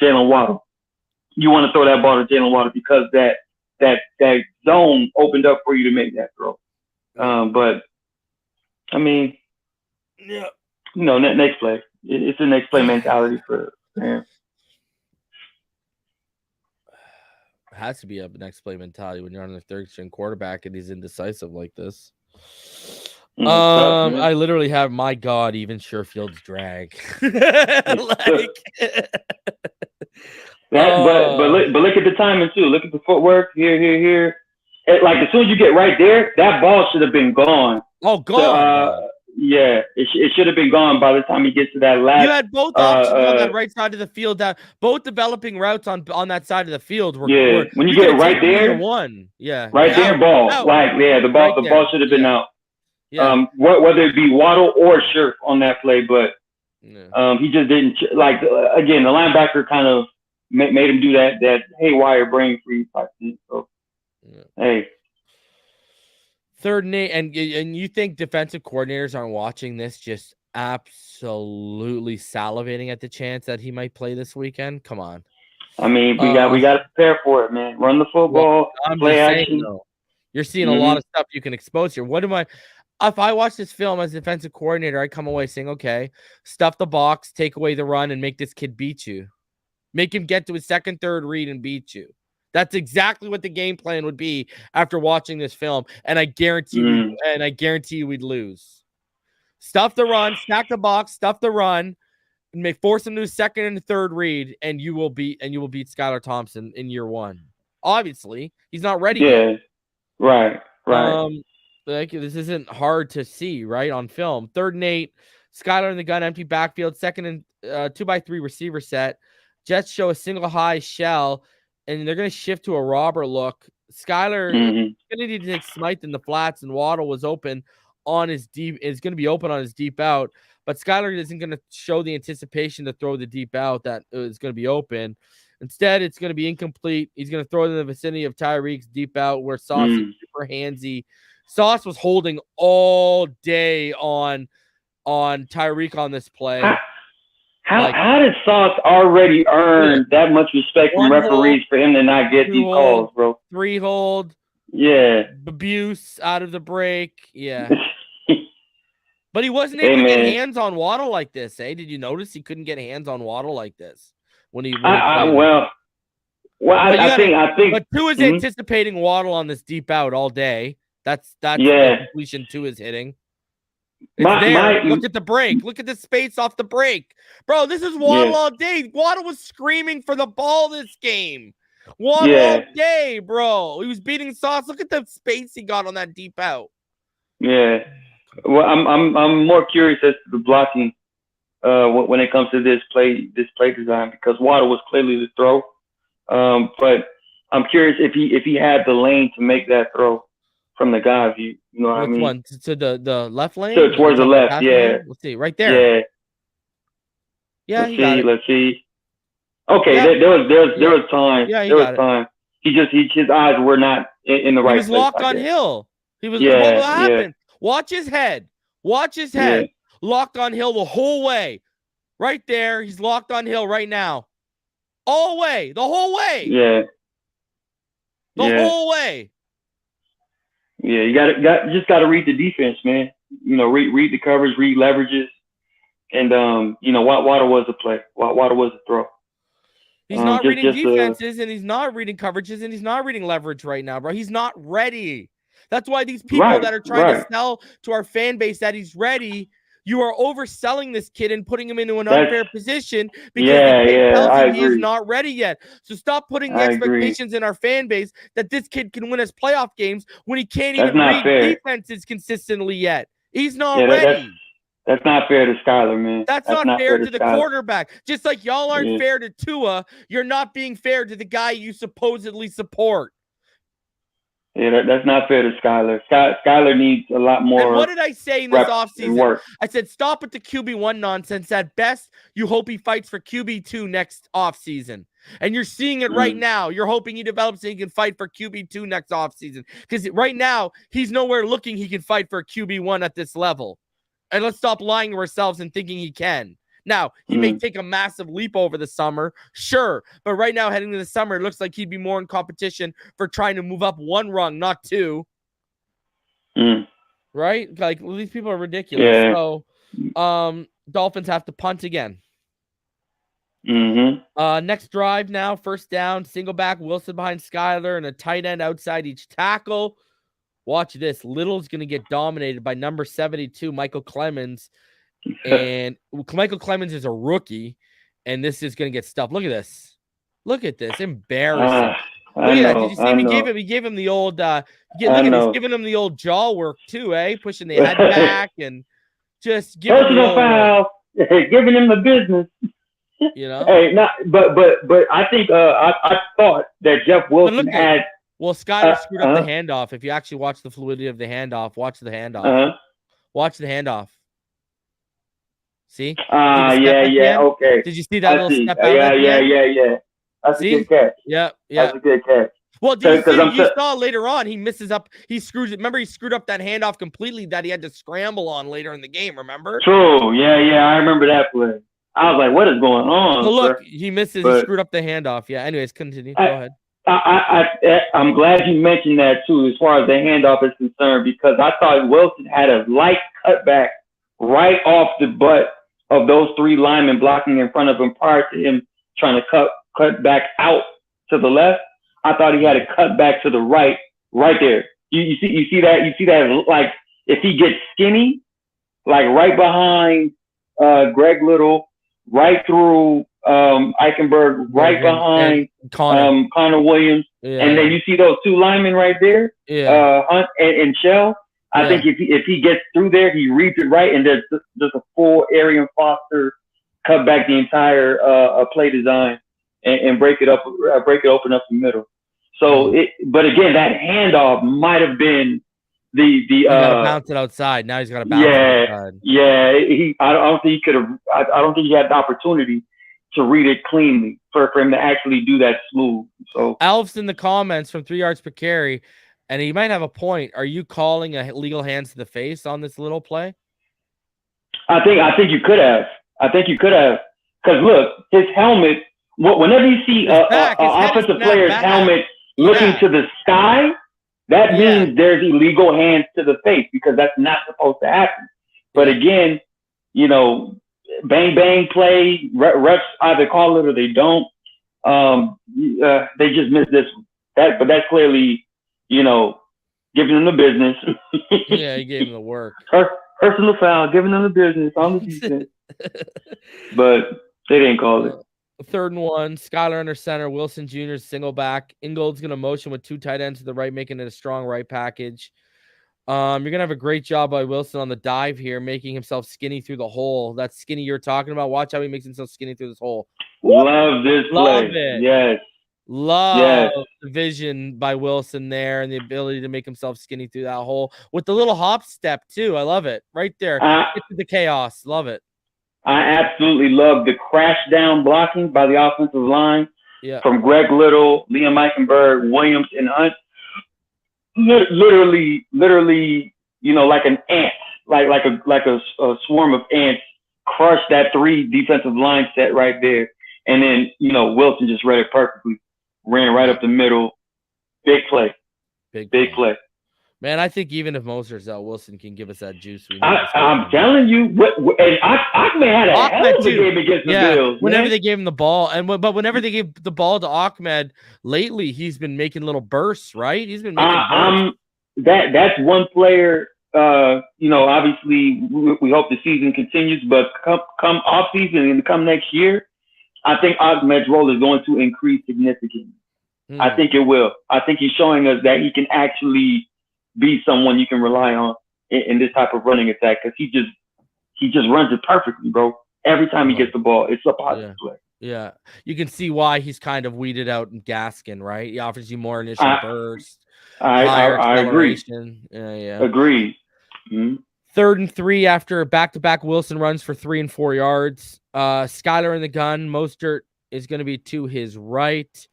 Jalen Waddle. You want to throw that ball to Jalen Waddle because that zone opened up for you to make that throw. But I mean, next play. It's a next play mentality for him. It has to be a next play mentality when you're on the third string quarterback and he's indecisive like this. I literally have, my God, even Sherfield's drag. But look at the timing too. Look at the footwork here. Like as soon as you get right there, that ball should have been gone. Oh, gone. It should have been gone by the time he gets to that last. You had both options on that right side of the field. That both developing routes on that side of the field were. When you get right there, one. Right there, ball. Out. The ball should have been out. Yeah. Whether it be Waddle or Scherf on that play, but he just didn't again. The linebacker kind of made him do that haywire brain freeze type thing. So hey, 3rd and 8, and you think defensive coordinators aren't watching this, just absolutely salivating at the chance that he might play this weekend? Come on. I mean, we got to prepare for it, man. Run the football, play action. You're seeing a lot of stuff you can expose here. If I watch this film as a defensive coordinator, I come away saying, okay, stuff the box, take away the run, and make this kid beat you. Make him get to his 2nd, 3rd read and beat you. That's exactly what the game plan would be after watching this film, and I guarantee you we'd lose. Stuff the run, stack the box, stuff the run, and may force him to his 2nd and 3rd read, and you will beat Skylar Thompson in year 1. Obviously, he's not ready yet. Right. This isn't hard to see, right, on film. 3rd and 8, Skylar in the gun, empty backfield, 2nd and 2x3 receiver set. Jets show a single high shell, and they're going to shift to a robber look. Skylar is going to need to take Smythe in the flats, and Waddle was open on his deep. Is going to be open on his deep out, but Skylar isn't going to show the anticipation to throw the deep out that is going to be open. Instead, it's going to be incomplete. He's going to throw it in the vicinity of Tyreek's deep out, where Sauce is super handsy. Sauce was holding all day on Tyreek on this play. How did Sauce already earn that much respect from referees for him to not get these calls, bro? 3 hold. Yeah. Abuse out of the break. Yeah. But he wasn't able to get hands on Waddle like this, eh? Did you notice he couldn't get hands on Waddle like this when he I think. But Tua is anticipating Waddle on this deep out all day. That's the completion Tua is hitting. Look at the break. Look at the space off the break. Bro, this is Waddle all day. Waddle was screaming for the ball this game. Waddle Yeah. all day, bro. He was beating Sauce. Look at the space he got on that deep out. Yeah. Well, I'm more curious as to the blocking when it comes to this play design, because Waddle was clearly the throw. But I'm curious if he had the lane to make that throw from the guy view. You know what I Which mean? one? To the left lane? So towards the left, yeah. Lane? Let's see. Right there. Yeah. Yeah, Let's see. Okay, yeah. there was time. Yeah, there was time. His eyes were not in the right place. He was locked on Hill. He was. Yeah, What happened? Watch his head. Watch his head. Yeah. Locked on Hill the whole way. Right there. He's locked on Hill right now. All the way. The whole way. Yeah. The whole way. Yeah, you just gotta read the defense, man. You know, read the coverage, read leverages, and Waddle was a play. Waddle was a throw. He's not reading defenses, and he's not reading coverages, and he's not reading leverage right now, bro. He's not ready. That's why these people that are trying to sell to our fan base that he's ready, you are overselling this kid and putting him into an unfair position because the kid tells you he is not ready yet. So stop putting the expectations in our fan base that this kid can win us playoff games when he can't even read defenses consistently yet. He's not ready. That's not fair to Skylar, man. That's not fair to the quarterback. Just like y'all aren't fair to Tua, you're not being fair to the guy you supposedly support. Yeah, that's not fair to Skylar. Skylar needs a lot more. And what did I say in this offseason? I said, stop with the QB1 nonsense. At best, you hope he fights for QB2 next offseason. And you're seeing it right now. You're hoping he develops and he can fight for QB2 next offseason. Because right now, he's nowhere looking he can fight for QB1 at this level. And let's stop lying to ourselves and thinking he can. Now, he may take a massive leap over the summer, sure. But right now, heading to the summer, it looks like he'd be more in competition for trying to move up one rung, not two. Right? Like, well, these people are ridiculous. Yeah. So, Dolphins have to punt again. Next drive now, first down, single back, Wilson behind Skylar, and a tight end outside each tackle. Watch this. Little's going to get dominated by number 72, Michael Clemens. And Michael Clemens is a rookie, and this is going to get stuffed. Look at this. Look at this. Embarrassing. Look at that. Did you see him? He gave him the old he's giving him the old jaw work too, pushing the head back and just giving personal foul. Giving him the business. You know? Hey, but I think I thought that Jeff Wilson had. Well, Skylar screwed up the handoff. If you actually watch the fluidity of the handoff, watch the handoff. Watch the handoff. See? Okay. Did you see that little step out? Yeah. That's a good catch. Yeah. That's a good catch. Well, you saw later on, he misses up. He screws it. Remember, he screwed up that handoff completely that he had to scramble on later in the game, remember? True. Yeah. I remember that play. I was like, what is going on? So look, he misses. He screwed up the handoff. Yeah. Anyways, continue. Go ahead. I'm glad you mentioned that too, as far as the handoff is concerned, because I thought Wilson had a light cutback right off the butt of those three linemen blocking in front of him prior to him trying to cut back out to the left. I thought he had a cut back to the right there. You see that like if he gets skinny, like right behind Greg Little, right through Eichenberg, right behind Connor Williams, and then you see those two linemen right there, Hunt and Shell. I think if he gets through there, he reads it right, and there's just a full Arian Foster cut back the entire play design and break it open up the middle. So but again, that handoff might have been the he got to bounce it outside. Now he's got to bounce it outside. Yeah. I don't think he could have. I don't think he had the opportunity to read it cleanly for him to actually do that smooth. So Alf's in the comments from 3 yards per carry, and he might have a point. Are you calling a legal hands to the face on this little play? I think you could have. Because look, his helmet. Whenever you see an offensive player's helmet looking to the sky, that means there's illegal hands to the face, because that's not supposed to happen. But again, bang bang play, refs either call it or they don't. They just missed this one. But that's clearly, giving them the business. Yeah, he gave him the work. Personal foul, giving them the business on the defense. But they didn't call it. 3rd and 1. Skylar under center. Wilson Jr. single back. Ingold's going to motion with 2 tight ends to the right, making it a strong right package. You're going to have a great job by Wilson on the dive here, making himself skinny through the hole. That skinny you're talking about. Watch how he makes himself skinny through this hole. Love this Love play. it. Yes. Love the vision by Wilson there and the ability to make himself skinny through that hole with the little hop step too. I love it. Right there. Get to the chaos. Love it. I absolutely love the crash down blocking by the offensive line from Greg Little, Liam Eichenberg, Williams, and Hunt. Literally, you know, like an ant, like a swarm of ants, crushed that 3 defensive line set right there. And then, you know, Wilson just read it perfectly. Ran right up the middle. Big play. Big play. Man, I think even if Moser's out, Wilson can give us that juice. I'm telling you, and Ahmed had a hell of a game against the Bills. Whenever they gave him the ball, but whenever they gave the ball to Ahmed lately, he's been making little bursts, right? He's been making bursts. That's one player. You know, obviously, we hope the season continues, but come off season and come next year, I think Ahmed's role is going to increase significantly. I think it will. I think he's showing us that he can actually be someone you can rely on in this type of running attack, because he just runs it perfectly, bro. Every time he gets the ball, it's a positive play. Yeah, you can see why he's kind of weeded out in Gaskin, right? He offers you more initial burst, higher acceleration. Yeah. Agreed. Mm-hmm. 3rd and 3 after back-to-back Wilson runs for 3 and 4 yards. Skylar in the gun. Mostert is going to be to his right.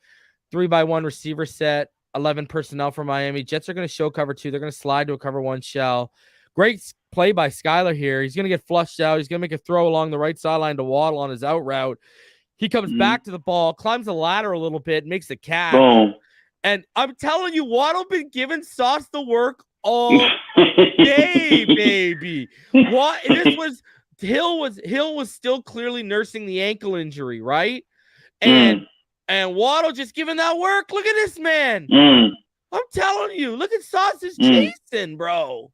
3-by-1 receiver set. 11 personnel for Miami. Jets are going to show cover 2. They're going to slide to a cover 1 shell. Great play by Skylar here. He's going to get flushed out. He's going to make a throw along the right sideline to Waddle on his out route. He comes back to the ball, climbs the ladder a little bit, makes a catch. Boom. And I'm telling you, Waddle been giving Sauce the work all day, baby. What? This was Hill was still clearly nursing the ankle injury, right? And Waddle just giving that work. Look at this man. I'm telling you. Look at Sauce's chasing, bro.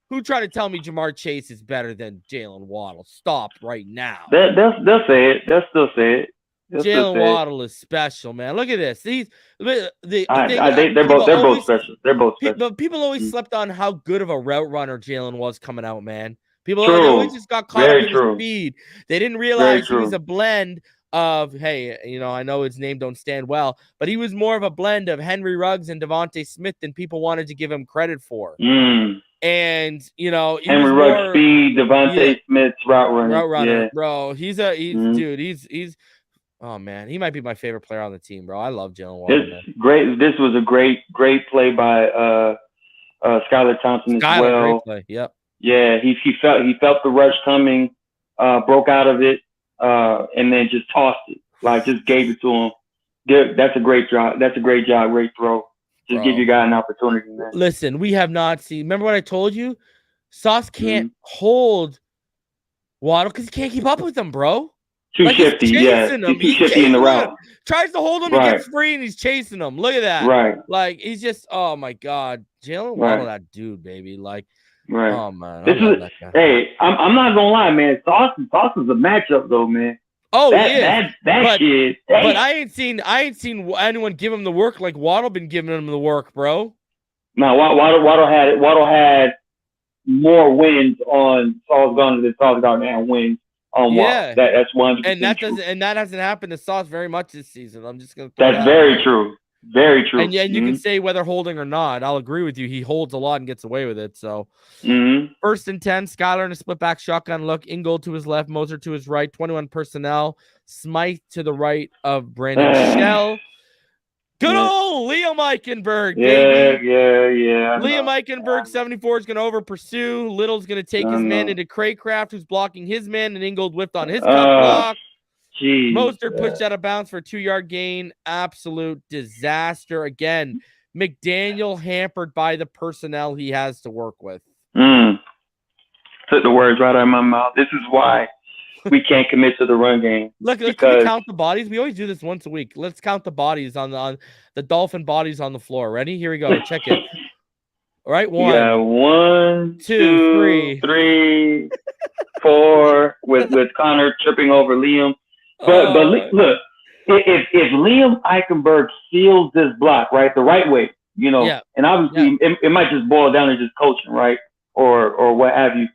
Who tried to tell me Jamar Chase is better than Jalen Waddle? Stop right now. They'll say it. They'll still say it. Jalen Waddle is special, man. Look at this. They're both special. They're both special. But people always slept on how good of a route runner Jalen was coming out, man. People always just got caught up in the speed. They didn't realize he was a blend of, hey, you know, I know his name don't stand well, but he was more of a blend of Henry Ruggs and Devontae Smith than people wanted to give him credit for. And, you know, Henry Ruggs speed, Devontae Smith's route runner, bro. He's oh man, he might be my favorite player on the team, bro. I love Jalen Waddle. This was a great play by Skylar Thompson as well. Great play. Yep. Yeah, he felt the rush coming, broke out of it, and then just tossed it, like just gave it to him. That's a great job. That's a great job. Great throw. Just give your guy an opportunity, man. Listen, we have not seen. Remember what I told you? Sauce can't hold Waddle because he can't keep up with him, bro. Too shifty, yeah. He's too shifty in the route. Tries to hold him, he gets free, and he's chasing him. Look at that. Right. Like, he's just, oh, my God. Jalen Waddle, that dude, baby. Like, oh, man. Hey, I'm not going to lie, man. Sauce is a matchup, though, man. Oh, that shit. But I ain't seen anyone give him the work like Waddle been giving him the work, bro. No, Waddle had more wins on Sauce Gardner than Sauce Gardner had wins on Waddle. That's 100%. And that hasn't happened to Sauce very much this season. I'm just gonna. That's very true. Very true. And you can say whether holding or not. I'll agree with you. He holds a lot and gets away with it. So 1st and 10, Skylar in a split back shotgun look. Ingold to his left, Moser to his right. 21 personnel. Smythe to the right of Brandon Shell. Good old Liam Eichenberg, baby. Yeah. Liam Eichenberg, 74 is going to over pursue. Little's going to take his man into Craycraft, who's blocking his man, and Ingold whipped on his cut block. Mostert pushed out of bounds for a 2-yard gain. Absolute disaster. Again, McDaniel hampered by the personnel he has to work with. Took the words right out of my mouth. This is why we can't commit to the run game. Look, can we count the bodies? We always do this once a week. Let's count the bodies on the Dolphin bodies on the floor. Ready? Here we go. Check it. All right, 1, 2, 3, 4 with Connor tripping over Liam. But look, if Liam Eichenberg seals this block right the right way, Yeah. and obviously it might just boil down to just coaching, right, or what have you.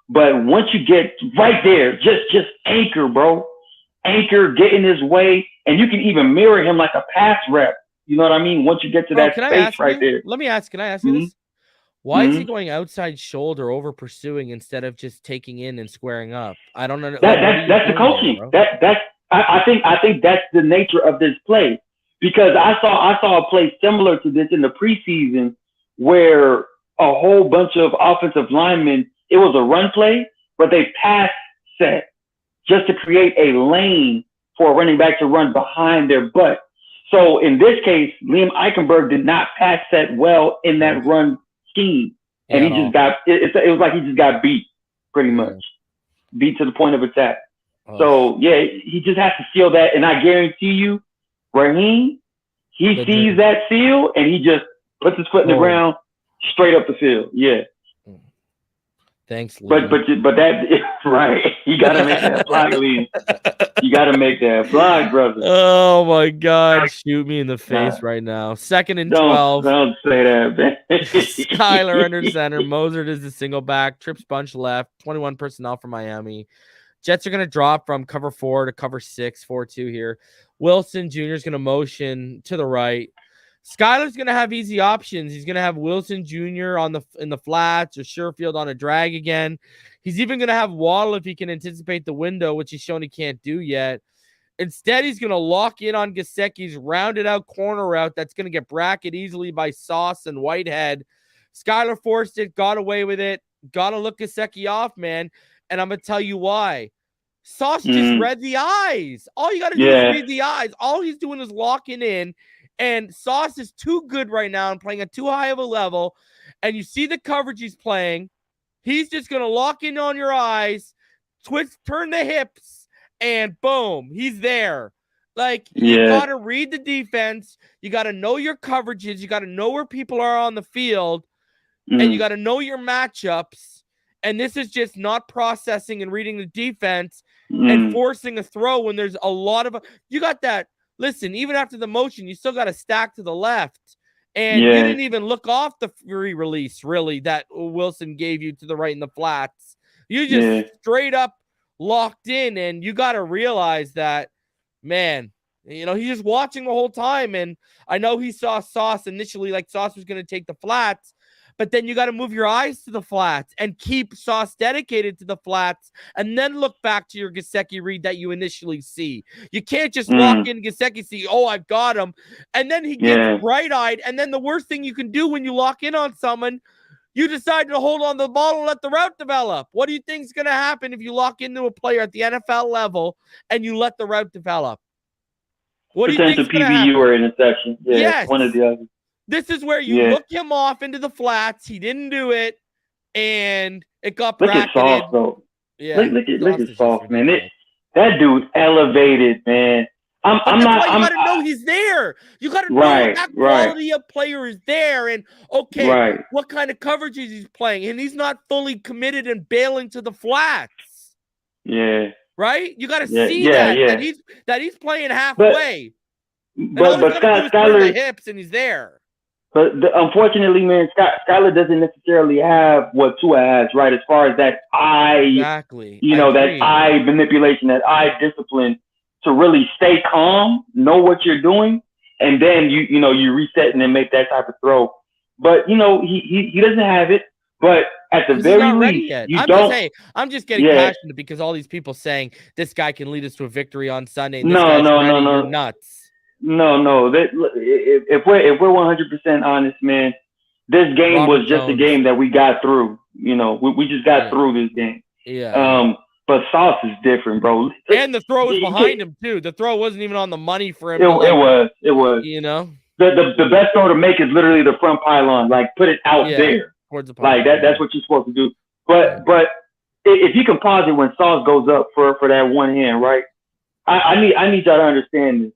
But once you get right there, just anchor, bro. Anchor, get in his way, and you can even mirror him like a pass rep. You know what I mean? Once you get to that space right there. Let me ask. Can I ask you this? Why is he going outside shoulder over pursuing instead of just taking in and squaring up? I don't know. That's the coaching. I think that's the nature of this play, because I saw a play similar to this in the preseason where a whole bunch of offensive linemen, it was a run play, but they pass set just to create a lane for a running back to run behind their butt. So in this case, Liam Eichenberg did not pass set well in that run scheme, and he just got it was like he just got beat, pretty much beat to the point of attack. So yeah, he just has to seal that, and I guarantee you, Raheem, he sees that seal and he just puts his foot in the ground, straight up the field. Yeah. Thanks, Liam. But that right. You gotta make that block, Liam. You gotta make that block, brother. Oh my God! Shoot me in the face right now. 2nd and 12. Don't say that, man. Skylar under center. Mozart is the single back. Trips bunch left. 21 personnel for Miami. Jets are gonna drop from cover 4 to cover 6, 4-2 here. Wilson Jr. is gonna motion to the right. Skylar's going to have easy options. He's going to have Wilson Jr. in the flats, or Sherfield on a drag again. He's even going to have Waddle if he can anticipate the window, which he's shown he can't do yet. Instead, he's going to lock in on Gesicki's rounded out corner route that's going to get bracketed easily by Sauce and Whitehead. Skylar forced it, got away with it. Got to look Gesicki off, man. And I'm going to tell you why. Sauce just read the eyes. All you got to do is read the eyes. All he's doing is locking in. And Sauce is too good right now and playing at too high of a level. And you see the coverage he's playing. He's just going to lock in on your eyes, twist, turn the hips, and boom, he's there. Like, you got to read the defense. You got to know your coverages. You got to know where people are on the field. And you got to know your matchups. And this is just not processing and reading the defense and forcing a throw when there's a lot of – you got that. Listen, even after the motion, you still got to stack to the left. And you didn't even look off the free release, really, that Wilson gave you to the right in the flats. You just straight up locked in, and you got to realize that, man, he's just watching the whole time. And I know he saw Sauce initially, like Sauce was going to take the flats. But then you got to move your eyes to the flats and keep Sauce dedicated to the flats, and then look back to your Gesicki read that you initially see. You can't just lock in Gesicki, see, oh, I've got him. And then he gets bright-eyed. And then the worst thing you can do when you lock in on someone, you decide to hold on to the ball and let the route develop. What do you think is going to happen if you lock into a player at the NFL level and you let the route develop? What do you think is going to happen? PBU or interception. Yes. One of the other. This is where you look him off into the flats. He didn't do it, and it got bracketed. Look at Sauce, though. Yeah, look at Sauce, man. That dude elevated, man. You got to know he's there. You got to know that quality of player is there, and what kind of coverages he's playing, and he's not fully committed and bailing to the flats. Yeah. Right? You got to see that he's playing halfway. But Skylar, the hips, and he's there. But unfortunately, man, Skylar doesn't necessarily have what TUA has, right? As far as that eye, that eye manipulation, that eye discipline to really stay calm, know what you're doing, and then you reset and then make that type of throw. But he doesn't have it. But at the very least, I'm just getting passionate because all these people saying this guy can lead us to a victory on Sunday. No, you're nuts. No. If we're 100% honest, man, this game was just a game that we got through. We just got through this game. Yeah. But Sauce is different, bro. And the throw was behind him too. The throw wasn't even on the money for him. It was. The best throw to make is literally the front pylon. Like, put it out there. Towards the pylon. Like that's what you're supposed to do. But if you can pause it when Sauce goes up for that one hand, right? I need y'all to understand this.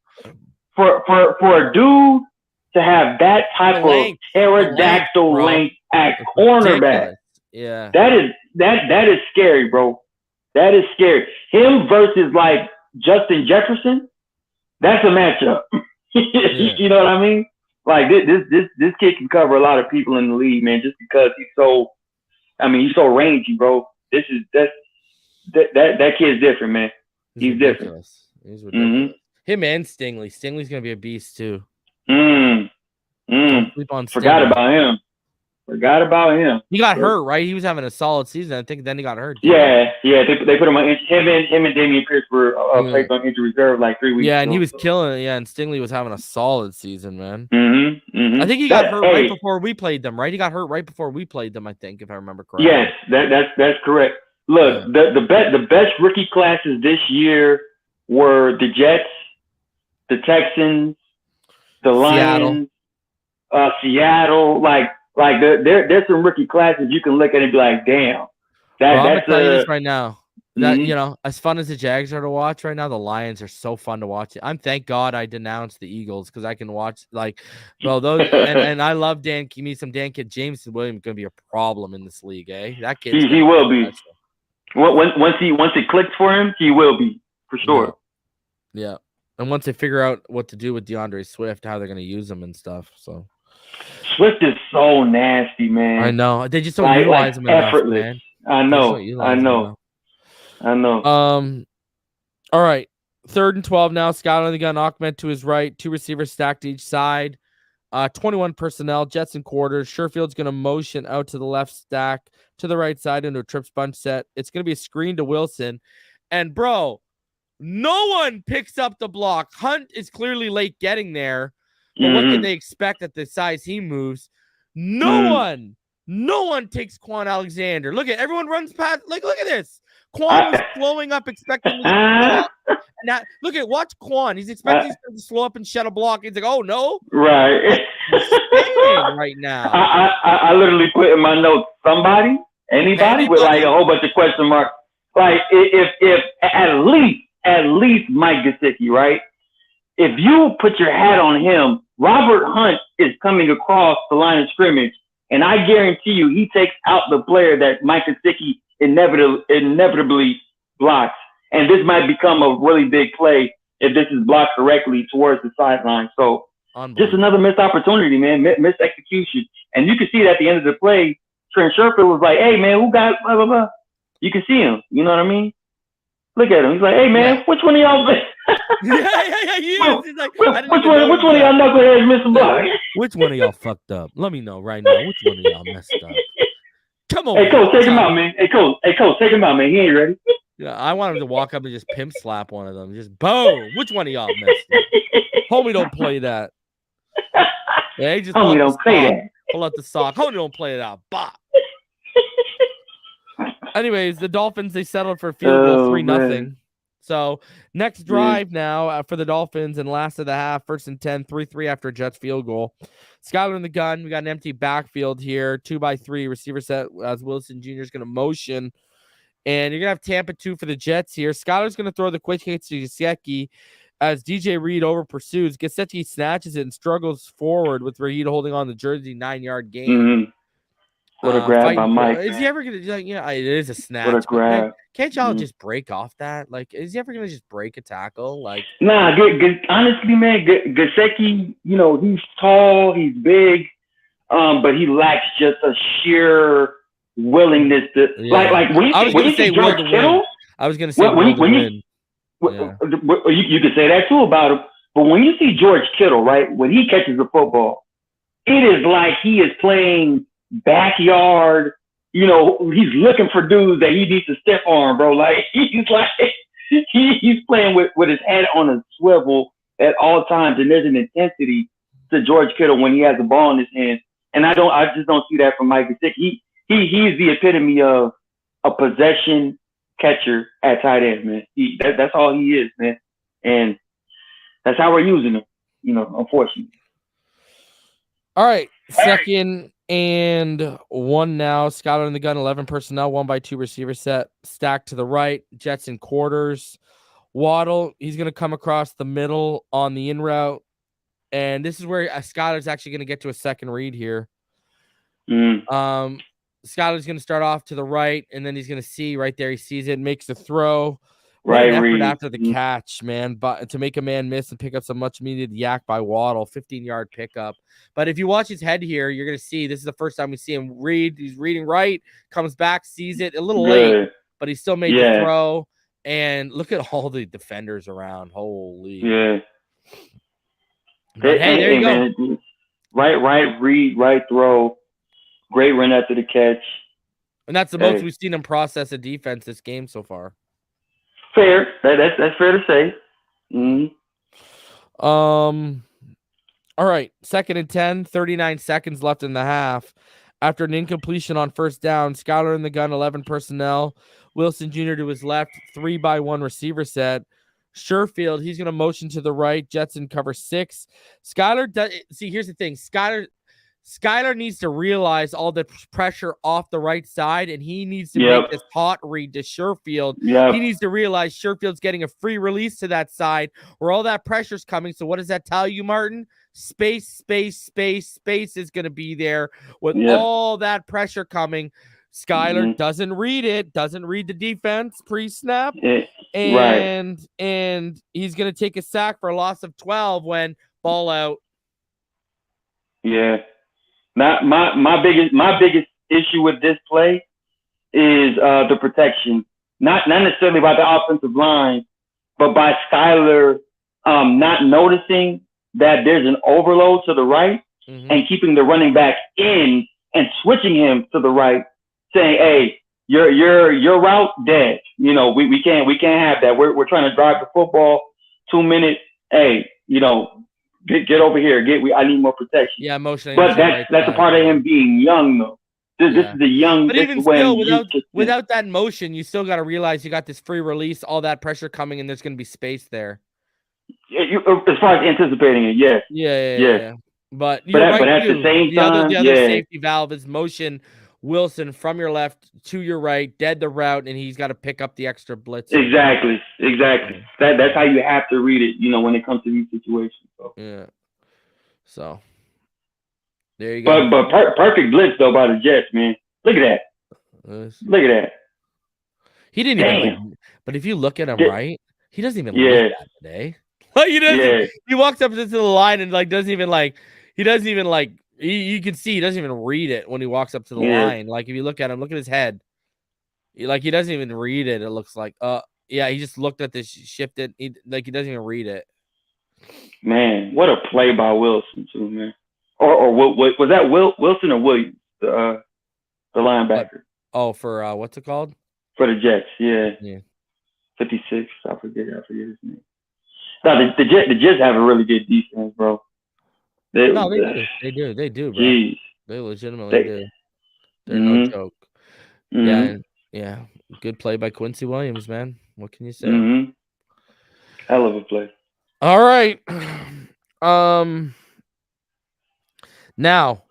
For a dude to have that type of pterodactyl length at cornerback, that is scary, bro. That is scary. Him versus like Justin Jefferson, that's a matchup. You know what I mean? Like this kid can cover a lot of people in the league, man, just because he's so rangy, bro. That kid's different, man. He's different. He's ridiculous. Him and Stingley. Stingley's gonna be a beast too. Don't sleep on Stingley. Forgot about him. He got hurt, right? He was having a solid season. I think then he got hurt. Yeah. They put him on him and Damian Pierce were placed on injury reserve like 3 weeks. Yeah, and ago. he was killing it. Yeah, and Stingley was having a solid season, man. I think he got hurt right before we played them, right? He got hurt right before we played them, I think, if I remember correctly. Yes, that's correct. Look, the best rookie classes this year were the Jets, the Texans, the Lions, Seattle. Like there's some rookie classes you can look at and be like, damn. I'm gonna tell you this right now. That as fun as the Jags are to watch right now, the Lions are so fun to watch. Thank God I denounced the Eagles because I can watch those and I love Dan. Give me some Dan Kid. Jameson Williams gonna be a problem in this league, eh? That kid. He will be. Once it clicks for him, he will be for sure. Yeah. And once they figure out what to do with DeAndre Swift, how they're gonna use him and stuff, so. Swift is so nasty, man. I know. They just don't utilize him enough, man. I know. All right. 3rd and 12 now. Skylar on the gun. Ahmed to his right. 2 receivers stacked to each side. 21 personnel. Jets and quarters. Sherfield's going to motion out to the left stack to the right side into a trip sponge set. It's going to be a screen to Wilson. And, bro, no one picks up the block. Hunt is clearly late getting there. But what can they expect at the size he moves? No one takes Quan Alexander. Look at everyone runs past. Look at this. Quan was slowing up, expecting to now look at watch Quan. He's expecting to slow up and shed a block. He's like, oh no, right. Right now. I literally put in my notes anybody with like a whole bunch of question marks. Like if at least Mike Gesicki, right? If you put your hat on him, Robert Hunt is coming across the line of scrimmage, and I guarantee you he takes out the player that Mike Gesicki inevitably blocks. And this might become a really big play if this is blocked correctly towards the sideline. So just another missed opportunity, man, missed execution. And you can see it at the end of the play. Trent Sherfield was like, hey, man, who got blah, blah, blah. You can see him. You know what I mean? Look at him. He's like, hey, man, which one of y'all yeah. He's like, which one of y'all knuckleheads missed the block? Which one of y'all fucked up? Let me know right now. Which one of y'all messed up? Come on. Hey, Coach, take him out, man. Hey, Coach, take him out, man. He ain't ready. Yeah, I want him to walk up and just pimp slap one of them. Just boom. Which one of y'all messed up? Homie, don't play that. Yeah, just Homie, don't play that. Pull out the sock. Homie, don't play that. Bop. Anyways, the Dolphins, they settled for a field goal 3-0. So next drive now for the Dolphins and last of the half, 1st and 10, 3-3 after a Jets field goal. Skylar in the gun. We got an empty backfield here. 2x3 receiver set as Wilson Jr. is going to motion. And you're going to have Tampa 2 for the Jets here. Skylar's going to throw the quick hit to Gesicki as DJ Reed over pursues. Gesicki snatches it and struggles forward with Reed holding on the jersey 9-yard gain. What a grab by Mike. Is he ever going to, it is a snatch. What a grab. Can't y'all just break off that? Like, is he ever going to just break a tackle? Like, nah, honestly, man, Gesicki, he's tall, he's big, but he lacks just a sheer willingness to like when you see George Kittle. I was going to say you could say that too about him, but when you see George Kittle, right, when he catches the football, it is like he is playing backyard. He's looking for dudes that he needs to stiff arm, bro. Like he's playing with his head on a swivel at all times, and there's an intensity to George Kittle when he has the ball in his hand. And I just don't see that from Mike Gesicki. He's the epitome of a possession catcher at tight end, man. That's all he is, man. And that's how we're using him, unfortunately. All right, 2nd and 1 now. Skylar in the gun, 11 personnel, 1x2 receiver set, stacked to the right. Jets in quarters. Waddle, he's going to come across the middle on the in route. And this is where Skylar's actually going to get to a second read here. Skylar's going to start off to the right, and then he's going to see right there. He sees it, makes the throw. What Right an effort read. after the catch, man. But to make a man miss and pick up some much needed yak by Waddle, 15-yard pickup. But if you watch his head here, you're gonna see this is the first time we see him read. He's reading right, comes back, sees it a little late, but he still made the throw. And look at all the defenders around. Holy. Yeah. But hey, there you go. Man, right read, right throw. Great run after the catch. And that's the most we've seen him process a defense this game so far. Fair. That's fair to say. Mm-hmm. All right. 2nd and 10, 39 seconds left in the half. After an incompletion on first down, Skylar in the gun, 11 personnel. Wilson Jr. to his left, 3-by-1 receiver set. Sherfield, he's going to motion to the right. Jetson cover 6. Skylar does. See, here's the thing. Skylar needs to realize all the pressure off the right side, and he needs to make this hot read to Sherfield. He needs to realize Sherfield's getting a free release to that side where all that pressure's coming. So what does that tell you, Martin? Space is going to be there with all that pressure coming. Skylar doesn't read it, doesn't read the defense pre-snap, and he's going to take a sack for a loss of 12 when ball out. Yeah. My biggest issue with this play is the protection. Not necessarily by the offensive line, but by Skylar not noticing that there's an overload to the right and keeping the running back in and switching him to the right, saying, "Hey, your route dead. You know, we can't have that. We're trying to drive the football 2 minutes. Hey, you know, get over here. I need more protection." Yeah, emotionally. But that's a part of him being young, though. This is the young. But even still, without that motion, you still got to realize you got this free release, all that pressure coming, and there's going to be space there. As far as anticipating it, yes. Yeah. But at the same time, the other safety valve is motion Wilson from your left to your right, dead the route, and he's got to pick up the extra blitz. Exactly. That's how you have to read it, you know, when it comes to these situations. So. Yeah. So there you go. But perfect blitz though by the Jets, man. Look at that. He didn't even. But if you look at him right, he doesn't even look that today. Like he doesn't. He walks up to the line and doesn't even you can see he doesn't even read it when he walks up to the line. Like if you look at him, look at his head. He doesn't even read it. It looks like he just looked at this, shifted. He doesn't even read it. Man, what a play by Wilson too, man. Or was that Wilson or Williams, the linebacker? For what's it called? For the Jets, yeah. 56. I forget his name. No, the Jets have a really good defense, bro. They do. They do, bro. Jeez. They legitimately do. They're no joke. Yeah. Good play by Quincy Williams, man. What can you say? Hell of a play. All right. Now,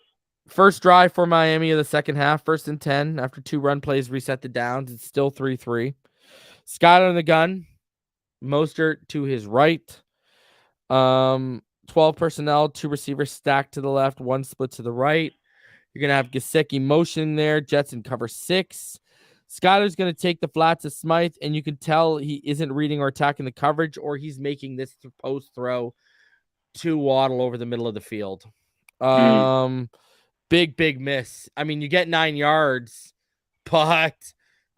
first drive for Miami of the second half, 1st and 10. After 2 run plays, reset the downs. It's still 3-3. Skylar in the gun. Mostert to his right. 12 personnel, 2 receivers stacked to the left, 1 split to the right. You're going to have Gesicki motion there. Jets in cover 6. Skylar's going to take the flats to Smythe, and you can tell he isn't reading or attacking the coverage, or he's making this post throw to Waddle over the middle of the field. Big miss. I mean, you get 9 yards, but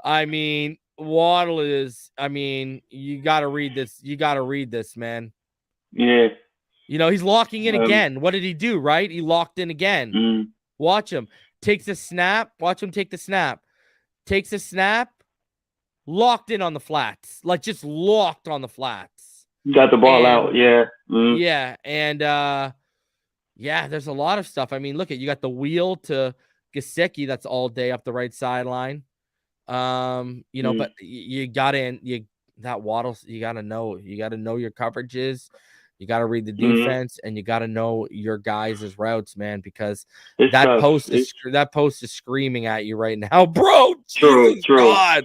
I mean, Waddle is, you got to read this. You got to read this, man. Yeah. You know, he's locking in again. What did he do, right? He locked in again. Watch him. Takes a snap. Watch him take the snap. Takes a snap. Locked in on the flats. Just locked on the flats. Got the ball out, yeah. Yeah, and there's a lot of stuff. I mean, look at, you got the wheel to Gesicki that's all day up the right sideline. But you that Waddle, you gotta know your coverages. You got to read the defense, and you got to know your guys' routes, man, because that post is screaming at you right now, bro. True. God.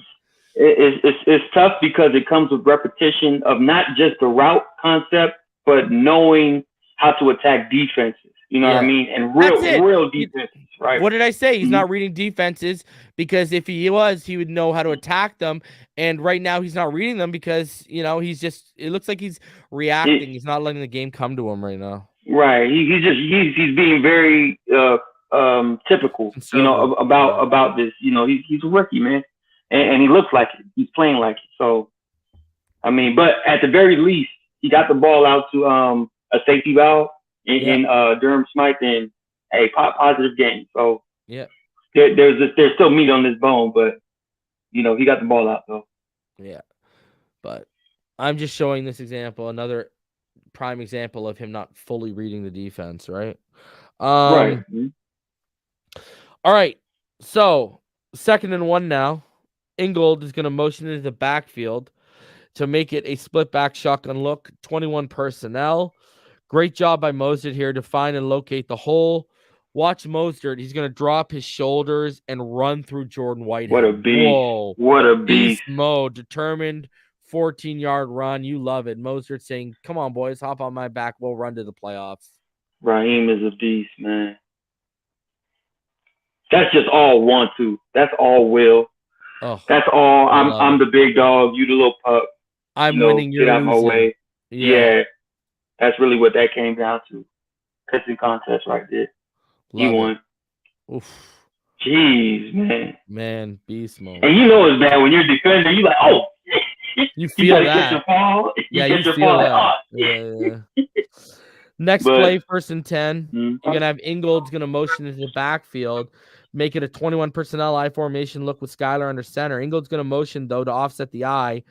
It's tough because it comes with repetition of not just the route concept, but knowing how to attack defenses. You know what I mean? And real defense, right? What did I say? He's not reading defenses, because if he was, he would know how to attack them. And right now he's not reading them because, it looks like he's reacting. He's not letting the game come to him right now. Right. He's being very typical, about this. He's a rookie, man. And he looks like it. He's playing like it. So, I mean, but at the very least, he got the ball out to a safety valve in Durham Smythe, and a positive game. So yeah, there's still meat on this bone, but he got the ball out though. Yeah, but I'm just showing this example, another prime example of him not fully reading the defense, right? Right. All right. So 2nd and 1 now. Ingold is going to motion into the backfield to make it a split back shotgun look. 21 personnel. Great job by Mostert here to find and locate the hole. Watch Mostert. He's going to drop his shoulders and run through Jordan Whitehead. What a beast. Whoa. What a beast. Mode. Determined 14-yard run. You love it. Mostert saying, come on, boys. Hop on my back. We'll run to the playoffs. Raheem is a beast, man. That's just all want to. That's all will. Oh, that's all. I'm the big dog. You the little pup. I'm winning. You're get out losing. My way. Yeah. That's really what that came down to. Pissing contest right there. He won. Oof. Jeez, man. Man, beast mode. And it's bad when you're a defender. You're like, oh. You feel that. Catch your fall. Yeah, you feel fall. that. Oh. Yeah. Next play, 1st and 10. You're going to have Ingold's going to motion into the backfield, make it a 21 personnel I formation look with Skylar under center. Ingold's going to motion, though, to offset the I.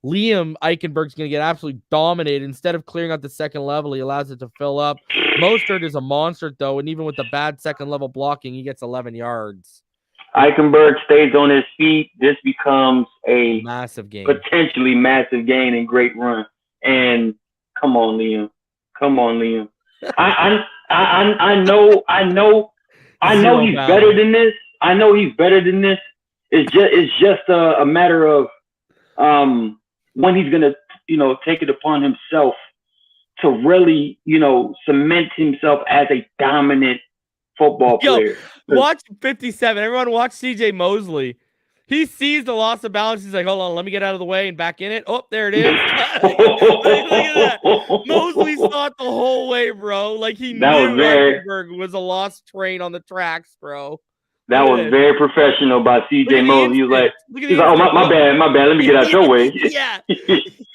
Liam Eichenberg's going to get absolutely dominated. Instead of clearing out the second level, he allows it to fill up. Mostert is a monster, though, and even with the bad second level blocking, he gets 11 yards. Eichenberg stays on his feet. This becomes a massive game, potentially massive gain and great run. And come on, Liam. I know he's better than this. I know he's better than this. It's just a matter of when he's gonna take it upon himself to really cement himself as a dominant football player. Watch 57. Everyone watch CJ Mosley. He sees the loss of balance. He's like, hold on, let me get out of the way and back in it. Oh, there it is. Look at that. Mosley saw it the whole way, bro. Like he knew Eichenberg was a lost train on the tracks, bro. That was very professional by CJ Mosley. He was like, oh, my bad. Let me get out your way. Yeah.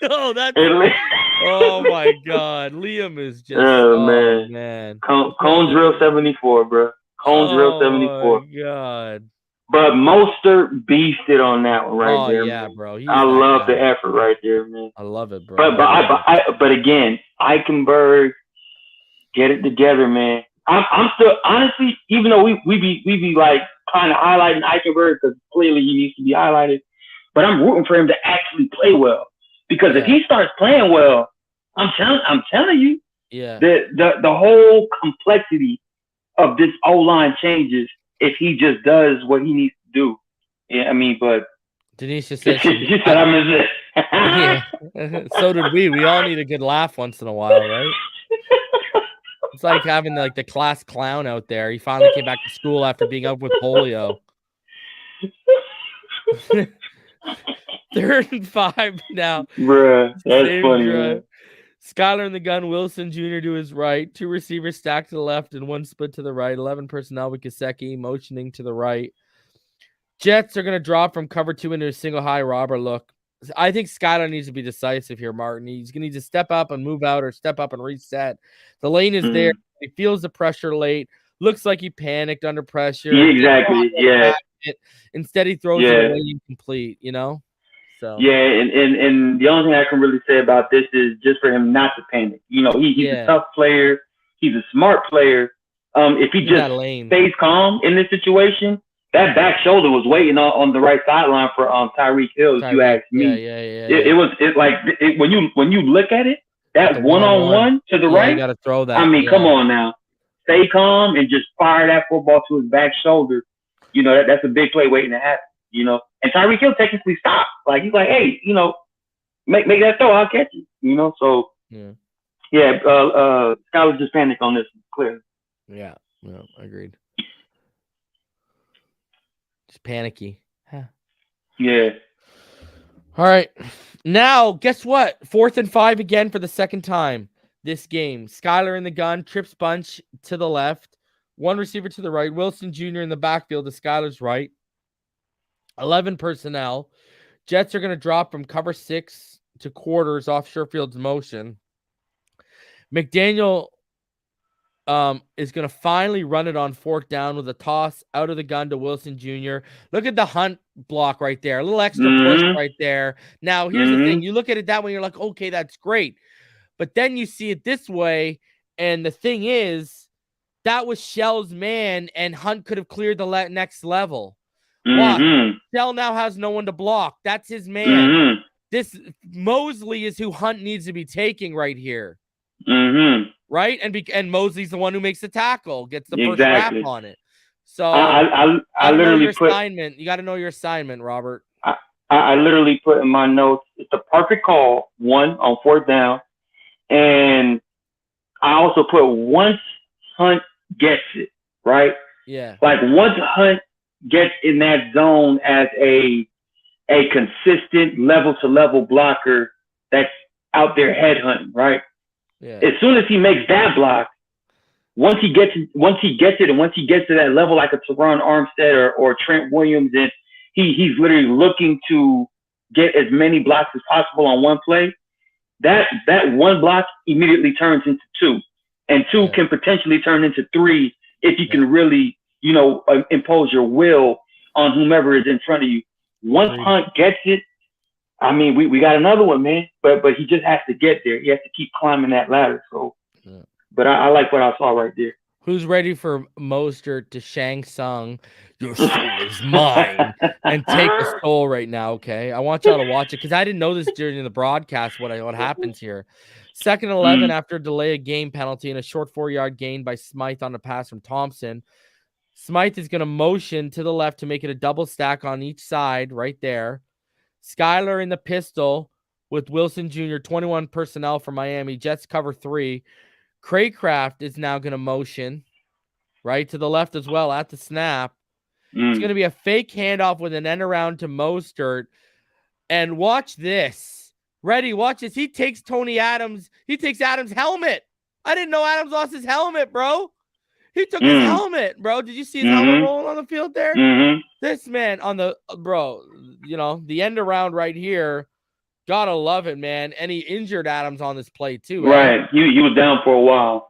Oh, my God. Liam is just, man. Cone drill 74, bro. Cone drill 74. Oh, my God. But Mostert beasted on that one right there. Yeah, man. bro. I love the effort right there, man. I love it, bro. But again, Eichenberg, get it together, man. I'm still honestly, even though we be like kind of highlighting Eichenberg because clearly he needs to be highlighted, but I'm rooting for him to actually play well, because if he starts playing well, I'm telling you, the whole complexity of this O-line changes if he just does what he needs to do. Yeah, I mean, but Denise just said she said I'm in this. Yeah. So did we. We all need a good laugh once in a while, right? It's like having like the class clown out there. He finally came back to school after being up with polio. 3rd and 5 now. Bruh, that's funny. Skylar in the gun, Wilson Jr. to his right. 2 receivers stacked to the left and 1 split to the right. 11 personnel with Gesicki motioning to the right. Jets are going to drop from cover 2 into a single high robber look. I think Skylar needs to be decisive here, Martin. He's going to need to step up and move out or step up and reset. The lane is there. He feels the pressure late. Looks like he panicked under pressure. Exactly, yeah. Instead, he throws it away incomplete, So yeah, and the only thing I can really say about this is just for him not to panic. He's a tough player. He's a smart player. If he just stays calm in this situation, that back shoulder was waiting on the right sideline for Tyreek Hill. If you ask me, when you look at it, that one-on-one to the right. You got to throw that. I mean, come on now, stay calm and just fire that football to his back shoulder. That's a big play waiting to happen. And Tyreek Hill technically stopped. Like he's like, hey, make that throw, I'll catch you. So Skylar just panicked on this clearly. Yeah, agreed. Just panicky. Huh. Yeah. All right. Now, guess what? 4th and 5 again for the second time this game. Skylar in the gun, trips bunch to the left, one receiver to the right, Wilson Jr. in the backfield to Skylar's right. 11 personnel. Jets are going to drop from cover 6 to quarters off Sherfield's motion. McDaniel is going to finally run it on 4th down with a toss out of the gun to Wilson Jr. Look at the Hunt block right there. A little extra push right there. Now, here's the thing. You look at it that way, you're like, okay, that's great. But then you see it this way, and the thing is, that was Shell's man, and Hunt could have cleared the next level. Why? Shell now has no one to block. That's his man. This Mosley is who Hunt needs to be taking right here. Right? And Mosley's the one who makes the tackle, gets the first wrap on it. So I literally put assignment. You got to know your assignment, Robert. I literally put in my notes, it's the perfect call, 1 on 4th down. And I also put once Hunt gets it, right? Yeah. Like once Hunt gets in that zone as a consistent level to level blocker that's out there headhunting, right? Yeah. As soon as he makes that block, once he gets it, and once he gets to that level, like a Teron Armstead or Trent Williams, and he's literally looking to get as many blocks as possible on one play. That one block immediately turns into 2, and 2 can potentially turn into 3 if you can really, impose your will on whomever is in front of you. Once Hunt gets it, I mean, we got another one, man. But he just has to get there. He has to keep climbing that ladder. So, but I like what I saw right there. Who's ready for Mostert to Shang Tsung? Your soul is mine, and take the soul right now. Okay, I want y'all to watch it because I didn't know this during the broadcast. What happens here? 2nd and 11 after a delay of game penalty and a short 4-yard gain by Smythe on a pass from Thompson. Smythe is going to motion to the left to make it a double stack on each side right there. Skylar in the pistol with Wilson Jr., 21 personnel for Miami. Jets cover 3. Craycraft is now going to motion right to the left as well at the snap. It's going to be a fake handoff with an end around to Mostert. And watch this. Ready, watch this. He takes Adams' helmet. I didn't know Adams lost his helmet, bro. He took his helmet, bro. Did you see his helmet rolling on the field there? This man on the, the end around right here. Gotta love it, man. And he injured Adams on this play, too. Right. He was down for a while.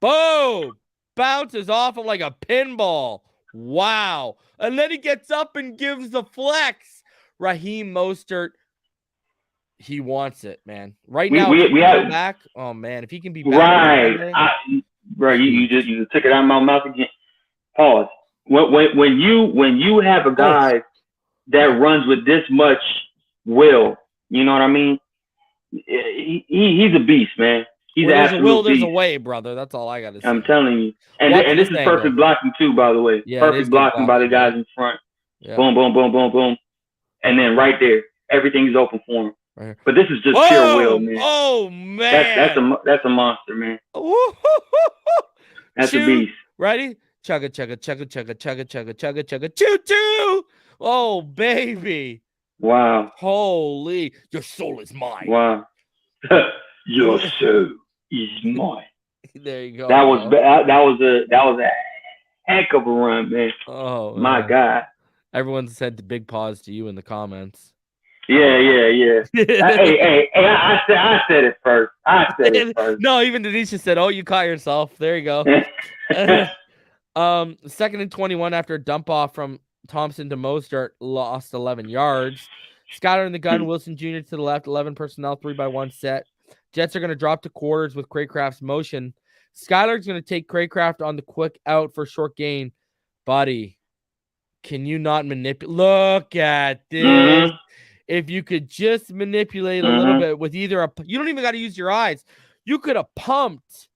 Boom. Bounces off him like a pinball. Wow. And then he gets up and gives the flex. Raheem Mostert, he wants it, man. Right now, we have back. Oh, man. If he can be back. Right. You just took it out of my mouth again. Pause. When you have a guy that runs with this much will, you know what I mean? He's a beast, man. He's an absolute will, beast. There's a way, brother. That's all I got to say. I'm telling you. And this is perfect blocking, too, by the way. Yeah, perfect blocking by the guys in front. Yeah. Boom, boom, boom, boom, boom. And then right there, everything's open for him. Right. But this is just pure will, man. Oh, man. That's a monster, man. That's a beast. Ready? Chugga, chugga, chugga, chugga, chugga, chugga, chugga, chugga, choo-choo. Oh, baby. Wow. Holy. Your soul is mine. Wow. Your soul is mine. There you go. That was a heck of a run, man. Oh, my God. Everyone said the big pause to you in the comments. Yeah. hey, I said it first. No, even Denisha said, "Oh, you caught yourself." There you go. 2nd and 21 after a dump off from Thompson to Mostert, lost 11 yards. Skylar in the gun, Wilson Jr. to the left, 11 personnel, 3-by-1 set. Jets are going to drop to quarters with Craycraft's motion. Skylar's going to take Craycraft on the quick out for short gain. Buddy, can you not manipulate? Look at this. If you could just manipulate a little bit with either you don't even got to use your eyes. You could have pumped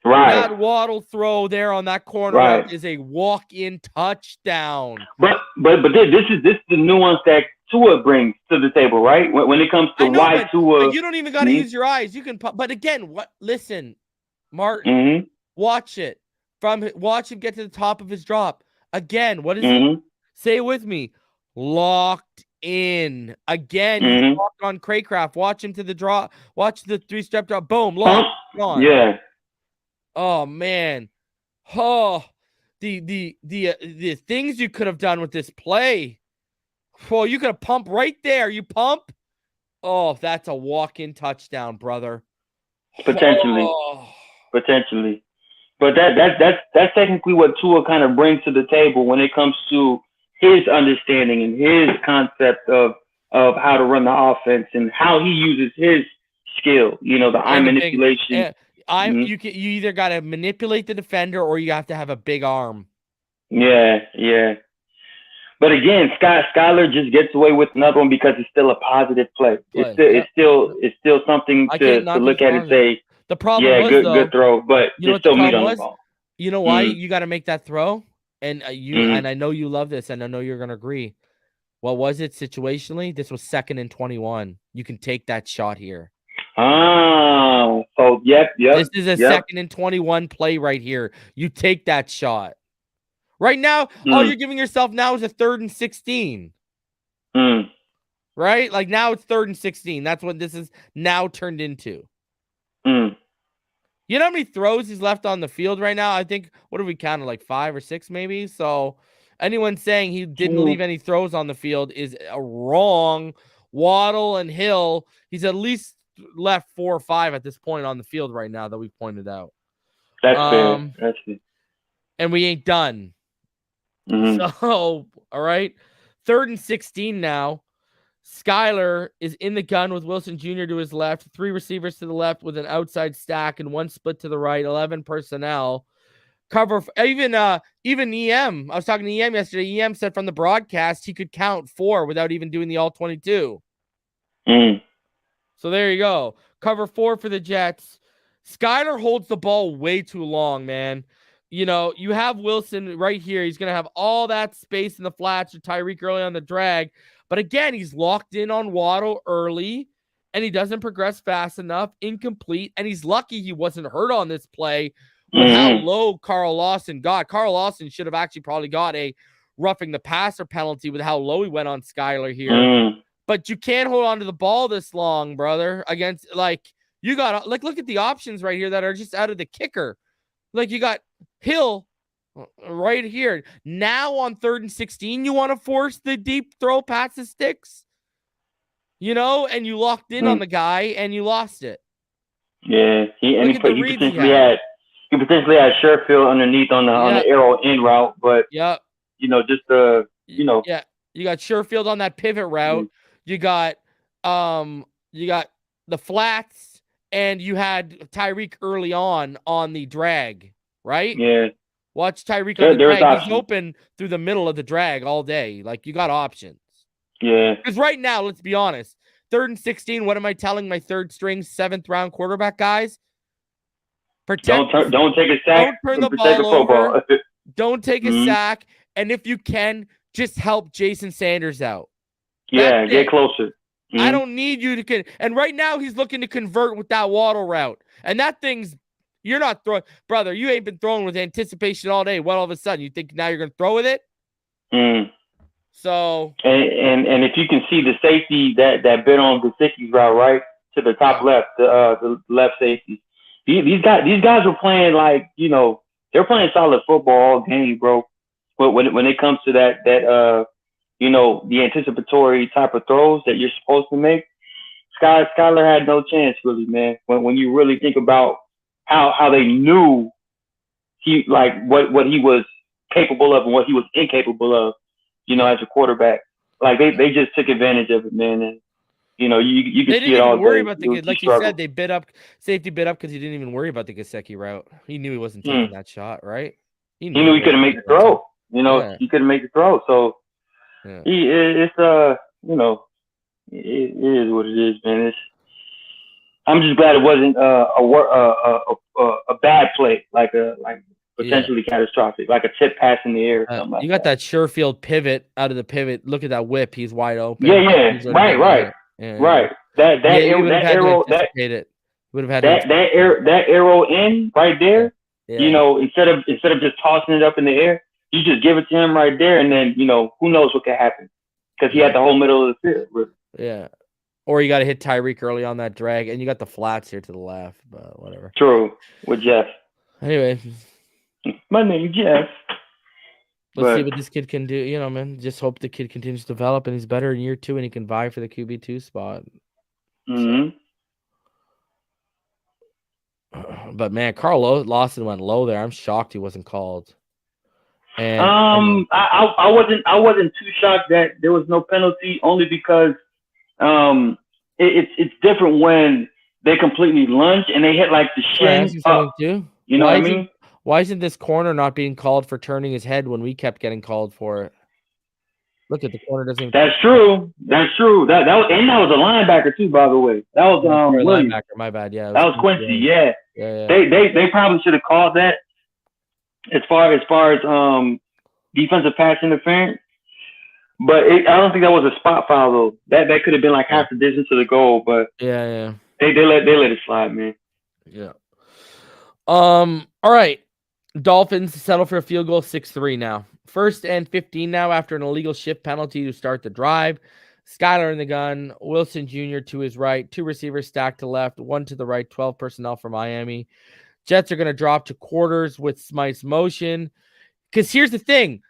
that Waddle throw there on that corner is a walk-in touchdown. But this is the nuance that Tua brings to the table, right? When it comes to why Tua, but you don't even got to use your eyes. You can pump. But again, listen, Martin, watch it. watch him get to the top of his drop. Again, what is Mm-hmm. it? Say it with me. Locked in. Again, he's Mm-hmm. locked on Craycraft. Watch him to the drop. Watch the 3-step drop. Boom, Pump. locked on. Yeah. Oh man. Oh, the things you could have done with this play. Well, you could have pumped right there. You pump. Oh, that's a walk-in touchdown, brother. Potentially. Oh. Potentially. But that's technically what Tua kind of brings to the table when it comes to his understanding and his concept of how to run the offense and how he uses his skill. The eye manipulation. You either got to manipulate the defender or you have to have a big arm. Yeah. But again, Skylar just gets away with another one because it's still a positive play. It's still something to look at and say, the problem was, good throw, but there's still meat on the ball. You know why you got to make that throw? And and I know you love this, and I know you're gonna agree. What was it situationally? This was 2nd and 21. You can take that shot here. Oh, so yep. This is a 2nd and 21 play right here. You take that shot. Right now, all you're giving yourself now is a 3rd and 16. Right? Like now it's 3rd and 16. That's what this is now turned into. You know how many throws he's left on the field right now? I think, what have we counted? Like 5 or 6 maybe? So anyone saying he didn't leave any throws on the field is wrong. Waddle and Hill, he's at least left 4 or 5 at this point on the field right now that we've pointed out. That's fair. That's fair. And we ain't done. So, all right. 3rd and 16 now. Skylar is in the gun with Wilson Jr. to his left, 3 receivers to the left with an outside stack and 1 split to the right, 11 personnel. Cover even EM. I was talking to EM yesterday. EM said from the broadcast he could count 4 without even doing the all 22. So there you go. Cover 4 for the Jets. Skylar holds the ball way too long, man. You have Wilson right here. He's going to have all that space in the flats or Tyreek early on the drag. But again, he's locked in on Waddle early, and he doesn't progress fast enough, incomplete, and he's lucky he wasn't hurt on this play with how low Carl Lawson got. Carl Lawson should have actually probably got a roughing the passer penalty with how low he went on Skylar here. But you can't hold on to the ball this long, brother, against, you got, look at the options right here that are just out of the kicker. You got Hill right here. Now on 3rd and 16, you want to force the deep throw past the sticks? And you locked in on the guy and you lost it. Yeah. He potentially had Sherfield underneath on the arrow in route, but just you got Sherfield on that pivot route. You got the flats, and you had Tyreek early on the drag, right? Yeah. Watch Tyreek on the drag. He's open through the middle of the drag all day. You got options. Yeah. Because right now, let's be honest, 3rd and 16, what am I telling my 3rd string, 7th round quarterback guys? Don't take a sack. Don't turn the ball over. Don't take a sack. And if you can, just help Jason Sanders out. Yeah, get closer. I don't need you to and right now he's looking to convert with that Waddle route. And that thing's, you're not throwing, brother, you ain't been throwing with anticipation all day. What all of a sudden you think now you're going to throw with it? So and if you can see the safety that bit on the Gesicki's route, right to the top left, the left safety. These guys were playing they're playing solid football all game, bro. But when it comes to that the anticipatory type of throws that you're supposed to make, Skylar had no chance, really, man. When you really think about how they knew what he was capable of and what he was incapable of, as a quarterback. They just took advantage of it, man. And you can see it all. They didn't even worry about the like you said. They safety bit up because he didn't even worry about the Gesicki route. He knew he wasn't taking that shot, right? He knew he couldn't make the throw. He couldn't make the throw. So it is what it is, man. I'm just glad it wasn't a bad play, potentially catastrophic, like a tip pass in the air. Or something like you got that Sherfield pivot out of the pivot. Look at that whip; he's wide open. Yeah. Right. That arrow, that arrow in right there. You know, instead of just tossing it up in the air, you just give it to him right there, and then who knows what could happen because he had the whole middle of the field. Yeah. Or you got to hit Tyreek early on that drag, and you got the flats here to the left, but whatever. True. With Jeff. Anyway. My name Jeff. Let's see what this kid can do. Man, just hope the kid continues to develop, and he's better in year 2, and he can vie for the QB2 spot. Mm-hmm. But man, Carl Lawson went low there. I'm shocked he wasn't called. And I wasn't too shocked that there was no penalty, only because it's different when they completely lunge and they hit like the shin up. Too? You know what I mean? Why isn't this corner not being called for turning his head when we kept getting called for it? Look at the corner doesn't. That's true. That was a linebacker too, by the way. That was linebacker. My bad. Yeah, that was Quincy. Yeah. They probably should have called that as far as defensive pass interference. But I don't think that was a spot foul though. That could have been like half the distance to the goal. But yeah. They let it slide, man. Yeah. All right. Dolphins settle for a field goal, 6-3 now. 1st and 15 now after an illegal shift penalty to start the drive. Skylar in the gun, Wilson Jr. to his right, 2 receivers stacked to left, 1 to the right, 12 personnel for Miami. Jets are going to drop to quarters with Smythe's motion. Because here's the thing.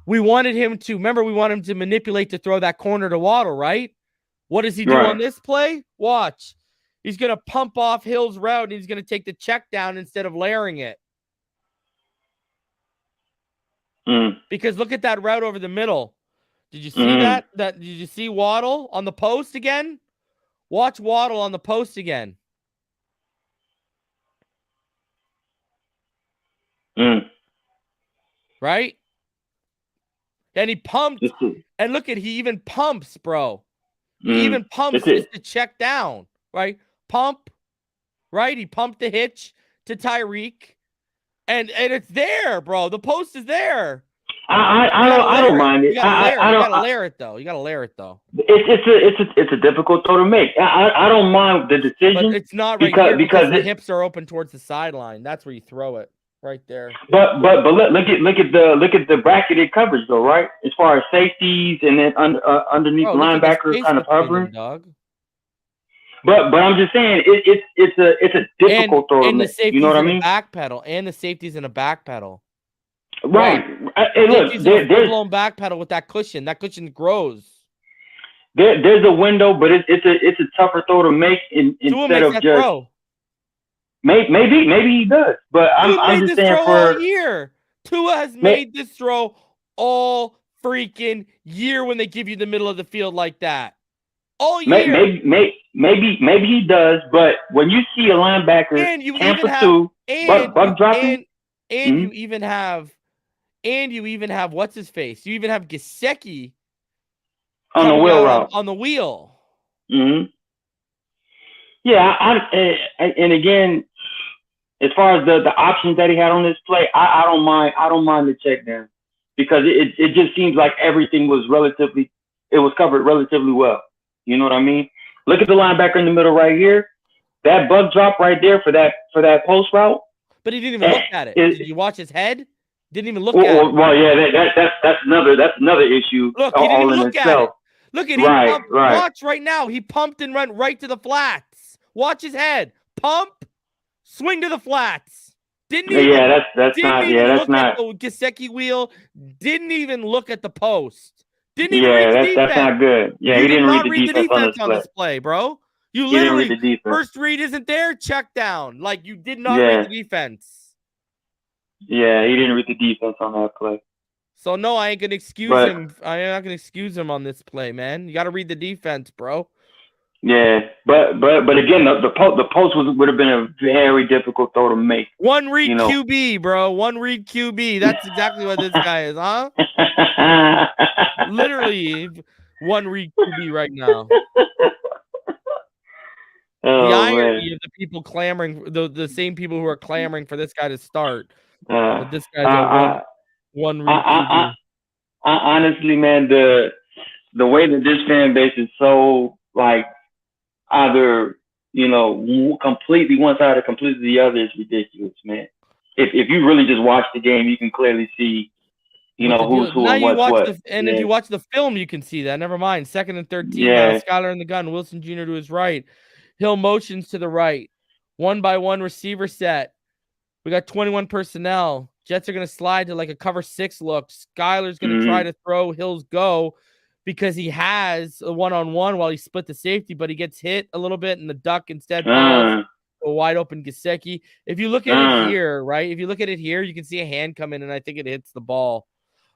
We wanted him to manipulate to throw that corner to Waddle, right? What does he do on this play? Watch. He's going to pump off Hill's route, and he's going to take the check down instead of layering it. Because look at that route over the middle. Did you see that? Did you see Waddle on the post again? Watch Waddle on the post again. Right? And he pumped. And look at, he even pumps, bro. He even pumps just to check down. Right? Pump. Right? He pumped the hitch to Tyreek. And it's there, bro. The post is there. I don't mind it. You gotta layer it though. It's a difficult throw to make. I don't mind the decision. But it's not right because the hips are open towards the sideline. That's where you throw it, right there. But look at the bracketed coverage though, right? As far as safeties and then underneath linebacker kind of covering. Dog. But I'm just saying it's a difficult throw to make. You know what I mean? Backpedal, and the safety's in a backpedal. Right. Hey, look, there's a blown backpedal with that cushion. That cushion grows. There's a window, but it's a tougher throw to make instead of just. Throw. Maybe he does, but I'm just saying for all year. Tua has made this throw all freaking year when they give you the middle of the field like that. All year. Maybe he does, but when you see a linebacker bug dropping, you even have what's his face? You even have Gesicki on the wheel route. On the wheel. Mm-hmm. Yeah, and again, as far as the options that he had on this play, I don't mind the check down because it just seems like everything was covered relatively well. You know what I mean? Look at the linebacker in the middle right here. That bug drop right there for that post route. But he didn't even look at it. Did you watch his head? Didn't even look at it. Well, yeah, that's another issue. Look, he didn't even look at it. Look at him. Watch right now. He pumped and went right to the flats. Watch his head. Pump, swing to the flats. Didn't even. Yeah, that's not. Yeah, that's not. The Gesicki wheel. Didn't even look at the post. Didn't even read the defense. That's not good. Yeah, he didn't read the defense on this play, bro. You literally first read isn't there, check down. Like you did not read the defense. Yeah, he didn't read the defense on that play. So no, I ain't gonna excuse him. I'm not gonna excuse him on this play, man. You got to read the defense, bro. Yeah, but again, the post would have been a very difficult throw to make. One read QB, bro. One read QB. That's exactly what this guy is, huh? Literally, one read QB right now. The irony of the people clamoring, the same people who are clamoring for this guy to start. But this guy's a one read QB. Honestly, man, the way that this fan base is so like either completely one side or completely the other is ridiculous, man. if you really just watch the game, you can clearly see, who's who and what's what. If you watch the film, you can see that. Never mind. 2nd and 13 now. Skylar in the gun. Wilson Jr. to his right. Hill motions to the right. 1-by-1 receiver set. We got 21 personnel. Jets are going to slide to like a cover 6 look. Skylar's going to try to throw. Hill's go because he has a one-on-one while he split the safety, but he gets hit a little bit and the duck instead falls. A wide open Gesicki. If you look at it here, right? If you look at it here, you can see a hand come in, and I think it hits the ball.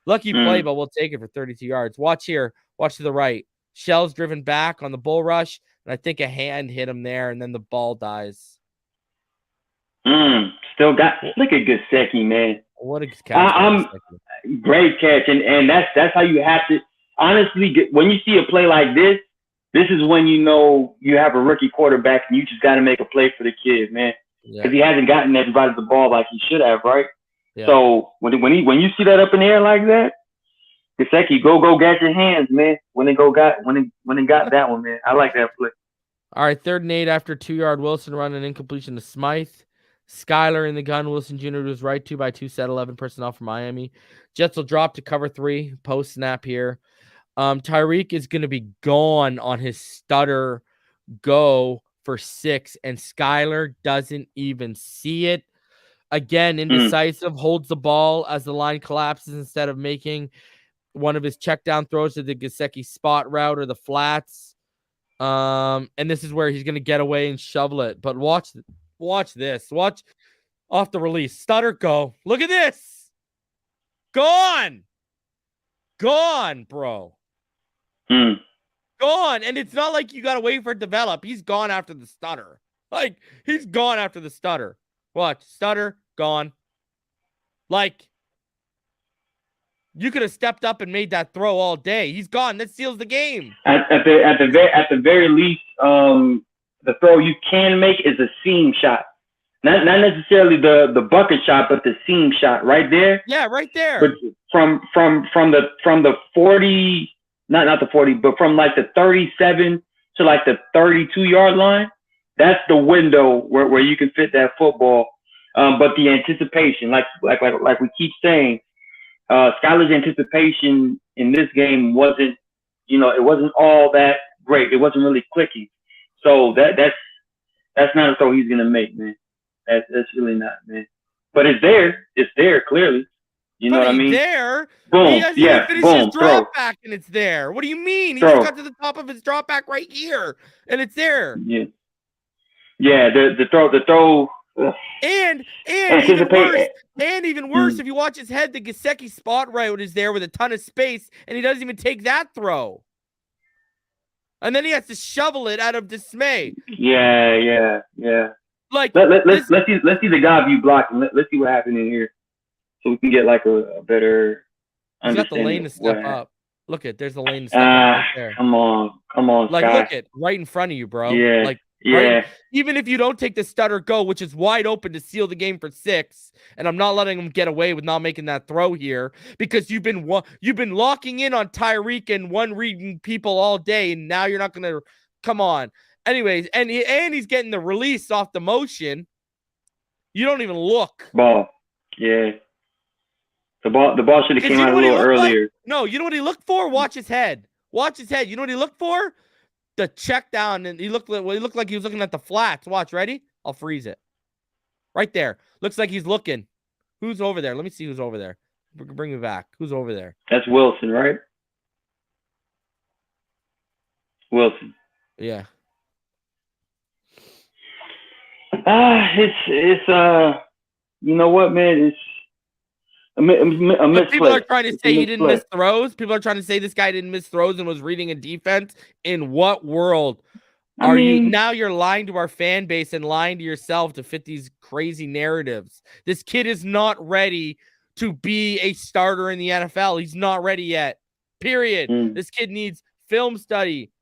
Lucky play, but we'll take it for 32 yards. Watch here. Watch to the right. Shell's driven back on the bull rush, and I think a hand hit him there, and then the ball dies. Still got. Look at Gesicki, man. What a catch! Great catch, and that's how you have to. Honestly, when you see a play like this. This is when you know you have a rookie quarterback and you just got to make a play for the kid, man. Because he hasn't gotten everybody the ball like he should have, right? Yeah. So when you see that up in the air like that, Gesicki, go get your hands, man. When it got that one, man. I like that play. All right, 3rd and 8 after 2-yard Wilson run and incompletion to Smythe. Skylar in the gun. Wilson Jr. to his right, 2-by-2 set, 11 personnel for Miami. Jets will drop to cover 3 post snap here. Tyreek is going to be gone on his stutter go for 6, and Skylar doesn't even see it. Again, indecisive, holds the ball as the line collapses instead of making one of his check down throws to the Gesicki spot route or the flats. And this is where he's going to get away and shovel it. But watch this. Watch off the release. Stutter, go. Look at this. Gone, bro. Gone. And it's not like you got to wait for it to develop. He's gone after the stutter. Like, he's gone after the stutter. Watch. Stutter, gone. Like, you could have stepped up and made that throw all day. He's gone. That seals the game. At the very least, the throw you can make is a seam shot. Not necessarily the bucket shot, but the seam shot right there. Yeah, right there. But from the 40, not the 40, but from like the 37 to like the 32-yard line, that's the window where you can fit that football. But the anticipation, like we keep saying, Skylar's anticipation in this game wasn't, it wasn't all that great. It wasn't really clicking. So that's not a throw he's gonna make, man. That's really not, man. But it's there. It's there clearly. You know what I mean? There. Boom. He hasn't even finished his drop back, and it's there. What do you mean? He just got to the top of his drop back right here, and it's there. Yeah. Yeah. The throw. And even worse, if you watch his head, the Gesicki spot route is there with a ton of space, and he doesn't even take that throw. And then he has to shovel it out of dismay. Yeah. Like let's see the guy view block and let's see what happened in here, so we can get like a better. He's got the lane to step up. Look at there's the lane to step up right there. Come on. Like Scott. look at right in front of you, bro. Yeah. Like yeah. Right, even if you don't take the stutter go, which is wide open to seal the game for 6, and I'm not letting him get away with not making that throw here because you've been locking in on Tyreek and one reading people all day, and now you're not gonna come on. Anyways, and he's getting the release off the motion. You don't even look. Ball. Yeah. The ball should have came out a little earlier. Like? No, you know what he looked for? Watch his head. You know what he looked for? The check down, and he looked like he was looking at the flats. Watch, ready? I'll freeze it. Right there. Looks like he's looking. Who's over there? Let me see who's over there. Bring me back. Who's over there? That's Wilson, right? Wilson. Yeah. It's you know what, man? It's a misplay. People are trying to say he didn't miss throws. People are trying to say this guy didn't miss throws and was reading a defense. In what world are you? Now you're lying to our fan base and lying to yourself to fit these crazy narratives. This kid is not ready to be a starter in the NFL. He's not ready yet. Period. This kid needs film study.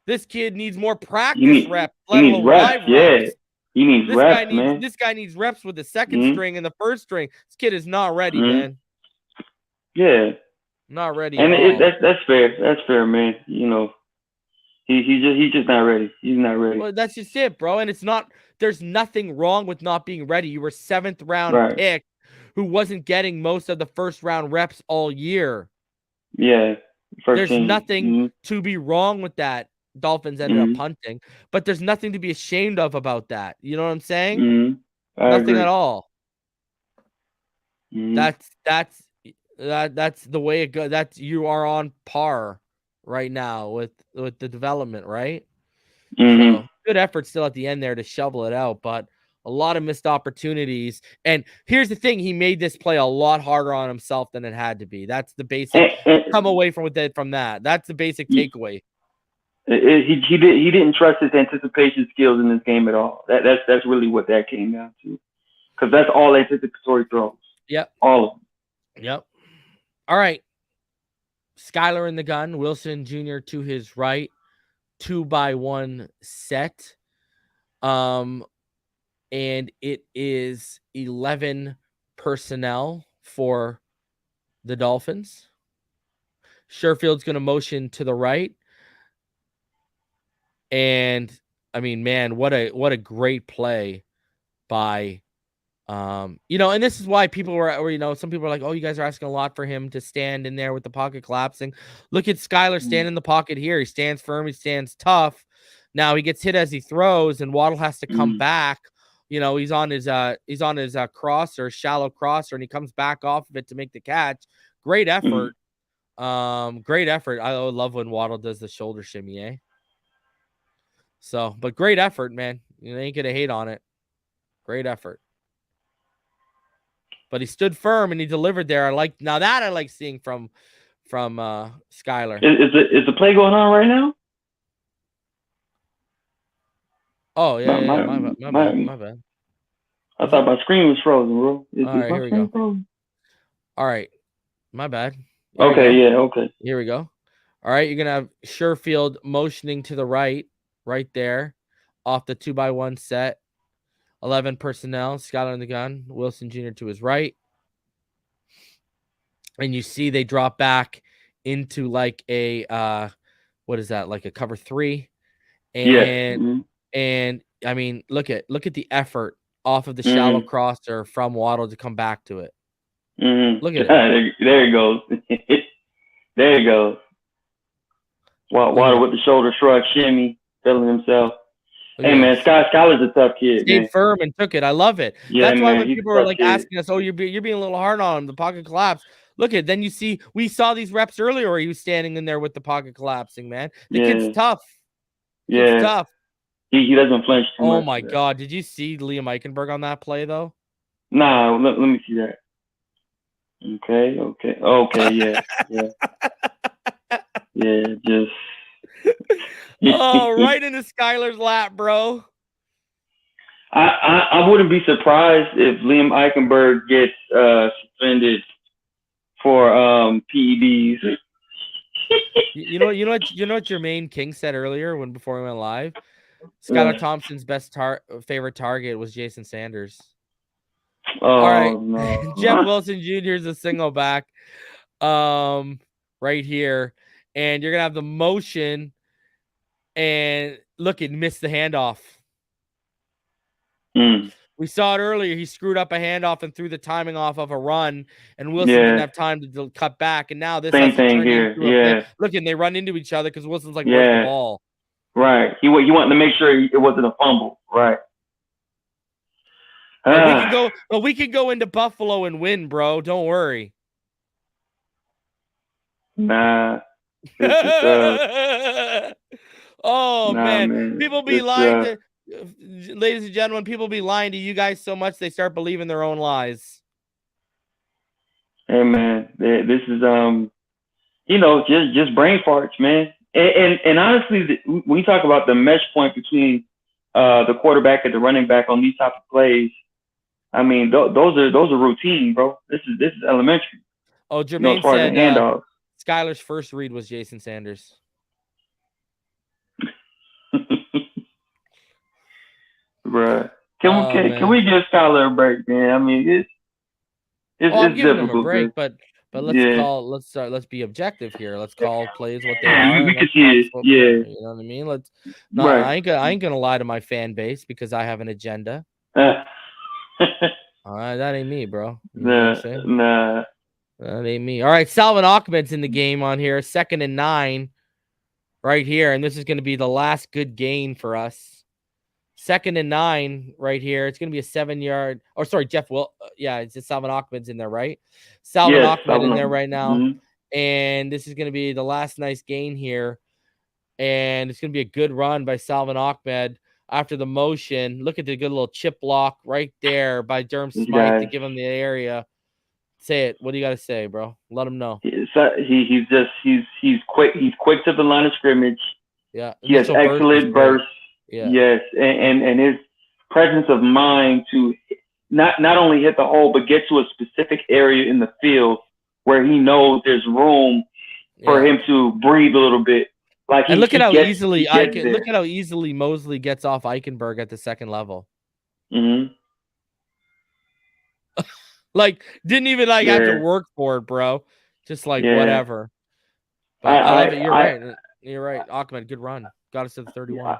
This kid needs more practice reps. He needs reps, yeah. He needs reps, man. This guy needs reps with the second string and the first string. This kid is not ready, man. Yeah. Not ready. And that's fair. That's fair, man. He's just not ready. He's not ready. Well, that's just it, bro. And it's not. There's nothing wrong with not being ready. You were 7th round Right. pick, who wasn't getting most of the first round reps all year. Yeah. There's nothing to be wrong with that. Dolphins ended up punting, but there's nothing to be ashamed of about that. You know what I'm saying? Nothing at all. That's the way it goes. You are on par right now with the development, right? So good effort still at the end there to shovel it out, but a lot of missed opportunities. And here's the thing: he made this play a lot harder on himself than it had to be. That's the basic. Come away from that. That's the basic takeaway. He didn't trust his anticipation skills in this game at all. That's really what that came down to, because that's all anticipatory throws. Yep, all of them. Yep. All right. Skylar in the gun. Wilson Jr. to his right. 2x1 set. And it is 11 personnel for the Dolphins. Sherfield's going to motion to the right. And I mean, man, what a great play by and this is why people were, some people are like, oh, you guys are asking a lot for him to stand in there with the pocket collapsing. Look at Skylar stand in the pocket here. He stands firm. He stands tough. Now he gets hit as he throws, and Waddle has to come back. He's on his crosser, shallow crosser, and he comes back off of it to make the catch. Great effort. Great effort. I love when Waddle does the shoulder shimmy, eh? So, but great effort, man. You ain't gonna hate on it. Great effort. But he stood firm and he delivered there. I like seeing from Skylar. Is the play going on right now? Oh yeah, my bad. I thought my screen was frozen, bro. All right, here we go. Frozen? All right, my bad. Okay. Here we go. All right, you're gonna have Sherfield motioning to the right there, off the 2x1 set. 11 personnel, Skylar in the gun, Wilson Jr. to his right. And you see they drop back into like a what is that? Like a cover 3. And and I mean, look at the effort off of the shallow crosser from Waddle to come back to it. Look at it. There he goes. There he goes. Waddle with the shoulder shrug, shimmy, feeling himself. Hey, man, Skylar's a tough kid. Stayed firm and took it. I love it. Yeah, that's why when people are like asking us, oh, you're being a little hard on him, the pocket collapse. Look at it. Then you see, we saw these reps earlier where he was standing in there with the pocket collapsing, man. The kid's tough. Yeah. He's tough. He doesn't flinch too much. Oh, my God. Did you see Liam Eichenberg on that play, though? Nah, let me see that. Okay, yeah. Yeah, just... Oh, right into Skylar's lap, bro. I wouldn't be surprised if Liam Eichenberg gets suspended for PEDs. You know what Jermaine King said earlier before we went live? Skylar Thompson's favorite target was Jason Sanders. Oh, all right. No. Jeff Wilson Jr. is a single back right here. And you're gonna have the motion. And look, it missed the handoff. We saw it earlier. He screwed up a handoff and threw the timing off of a run, and Wilson didn't have time to cut back. And now this same thing here. Yeah, look, and they run into each other because Wilson's like, where's the ball? Right. He wanted to make sure it wasn't a fumble. Right. We can go into Buffalo and win, bro. Don't worry. Nah. Man. People be lying to, ladies and gentlemen, people be lying to you guys so much they start believing their own lies. Hey, man, this is, just brain farts, man. And honestly, when you talk about the mesh point between the quarterback and the running back on these type of plays, I mean, those are routine, bro. This is elementary. Oh, Jermaine said Skylar's first read was Jason Sanders. Bruh. Can we give Skylar a break, man? I mean, it's giving difficult. Him a break, but But let's be objective here. Let's call plays what they Yeah, are. we And could let's see it. talk Yeah. you know what I mean? Right. I ain't gonna lie to my fan base because I have an agenda. That ain't me, bro. You know what I'm saying? Nah. That ain't me. All right, Salvin Ahmed's in the game on here, 2nd and 9, right here, and this is going to be the last good gain for us. 2nd and 9, right here. It's going to be a 7-yard. Oh, sorry, Jeff Will. Yeah, it's just Salvin Ahmed's in there, right? Salvin Ahmed in there right now, and this is going to be the last nice gain here, and it's going to be a good run by Salvin Ahmed after the motion. Look at the good little chip block right there by Durham Smythe to give him the area. Say it. What do you got to say, bro? Let him know. He's quick. He's quick to the line of scrimmage. Yeah. He has excellent burst. Yeah. Yes, and his presence of mind to not only hit the hole but get to a specific area in the field where he knows there's room for him to breathe a little bit. Like look at how easily Mosley gets off Eichenberg at the second level. Mm-hmm. Like, didn't even have to work for it, bro. Just whatever. But I love it. You're right. You're right. Ahmed, good run. Got us to the 31.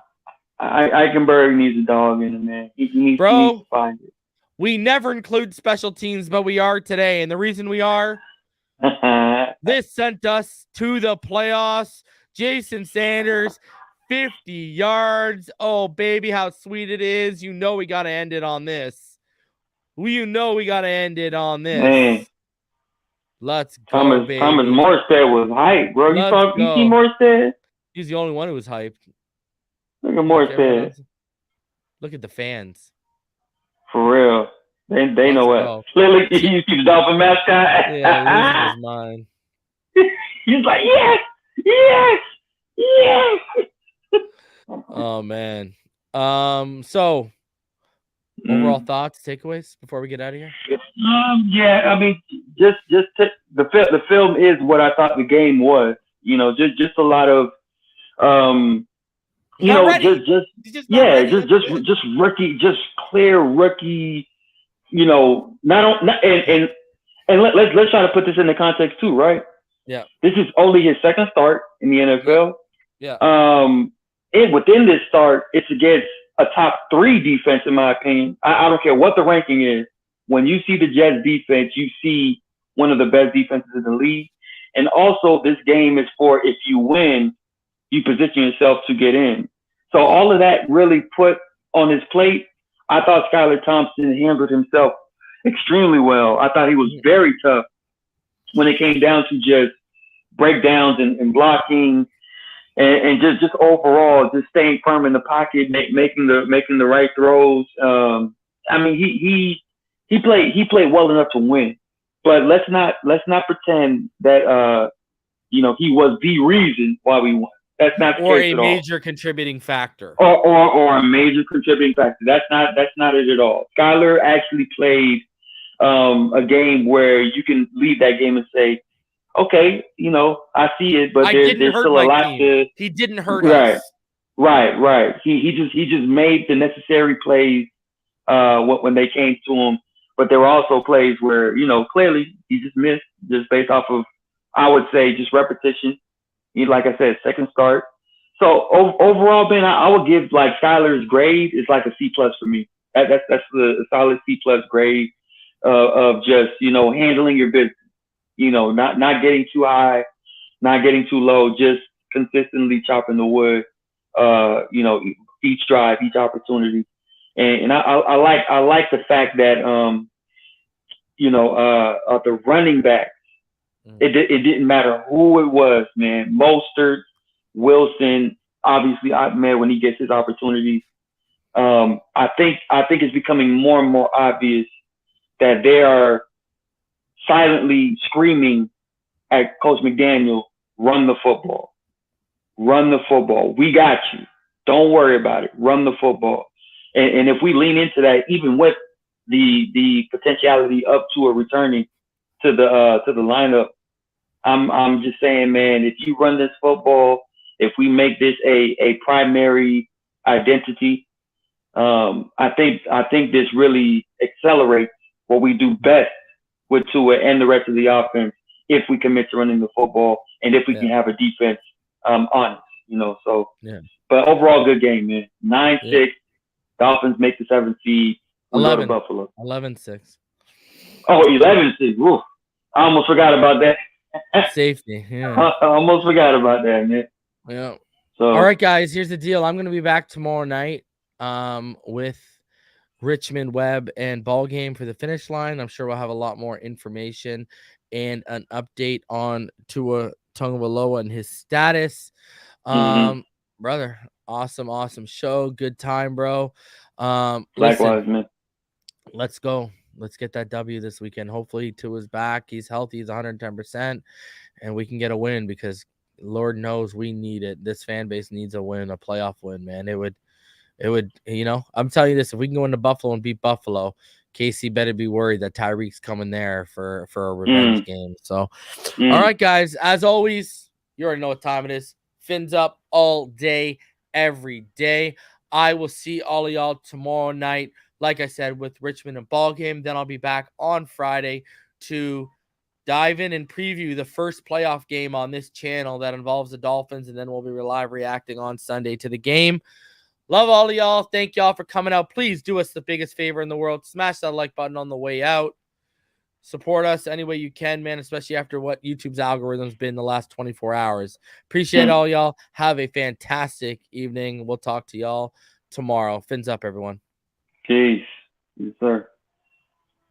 Eichenberg needs a dog in him, man. He needs to find it. We never include special teams, but we are today. And the reason we are, this sent us to the playoffs. Jason Sanders, 50 yards. Oh, baby, how sweet it is. You know we got to end it on this. Man. Let's go, Thomas, baby. Thomas Morstead was hyped, bro. You see Morstead? He's the only one who was hyped. Look at Morstead. Look at the fans. For real. They know what. Clearly, you see the Dolphin mascot? Yeah, losing his mind. He's like, yes. Oh, man. So, overall thoughts, takeaways before we get out of here? Yeah, I mean, just the film is what I thought the game was. You know, just a lot of clear rookie. You know, let's try to put this in the context too, right? Yeah. This is only his second start in the NFL. Yeah. And within this start, it's against a top 3 defense, in my opinion. I don't care what the ranking is. When you see the Jets defense, you see one of the best defenses in the league. And also, this game is for, if you win, you position yourself to get in. So all of that really put on his plate. I thought Skylar Thompson handled himself extremely well. I thought he was very tough when it came down to just breakdowns and blocking and just overall just staying firm in the pocket, making the right throws. I mean, he played well enough to win, but let's not pretend that he was the reason why we won. That's not the case at all. Or a major contributing factor. Or a major contributing factor. That's not it at all. Skylar actually played a game where you can leave that game and say, okay, I see it, but there's still a lot to. He didn't hurt us. Right. He just made the necessary plays when they came to him, but there were also plays where clearly he just missed, just based off of, I would say, just repetition. Like I said, second start. So overall, Ben, I would give Skylar's grade is like a C+ for me. That's a solid C+ grade of just handling your business. Not getting too high, not getting too low, just consistently chopping the wood. Each drive, each opportunity, and I like the fact that the running backs. It didn't matter who it was, man. Mostert, Wilson, obviously Ahmed when he gets his opportunities. I think it's becoming more and more obvious that they are silently screaming at Coach McDaniel, run the football. Run the football. We got you. Don't worry about it. Run the football. And if we lean into that, even with the potentiality up to a returning to the lineup, I'm just saying, man, if you run this football, if we make this a primary identity, I think this really accelerates what we do best with TUA and the rest of the offense, if we commit to running the football and if we can have a defense honest, So, but overall, good game, man. 9-6. Dolphins make the 7th seed. We go to Buffalo. 11-6. Oh, 11-6. Woo. I almost forgot about that. Safety. Yeah. I almost forgot about that, man. Yeah. So, all right, guys. Here's the deal. I'm going to be back tomorrow night with Richmond, Webb, and ball game for the finish line. I'm sure we'll have a lot more information and an update on TUA Tagovailoa and his status. Brother, awesome show. Good time, bro. Likewise, man. Let's go. Let's get that W this weekend. Hopefully Tua's back. He's healthy. He's 110%, and we can get a win because Lord knows we need it. This fan base needs a win, a playoff win, man. It would, I'm telling you this, if we can go into Buffalo and beat Buffalo, Casey better be worried that Tyreek's coming there for a revenge game. So, all right, guys, as always, you already know what time it is. Fins up all day, every day. I will see all of y'all tomorrow night, like I said, with Richmond and ball game. Then I'll be back on Friday to dive in and preview the first playoff game on this channel that involves the Dolphins, and then we'll be live reacting on Sunday to the game. Love all of y'all. Thank y'all for coming out. Please do us the biggest favor in the world. Smash that like button on the way out. Support us any way you can, man, especially after what YouTube's algorithm's been the last 24 hours. Appreciate all y'all. Have a fantastic evening. We'll talk to y'all tomorrow. Fins up, everyone. Peace. Yes, sir.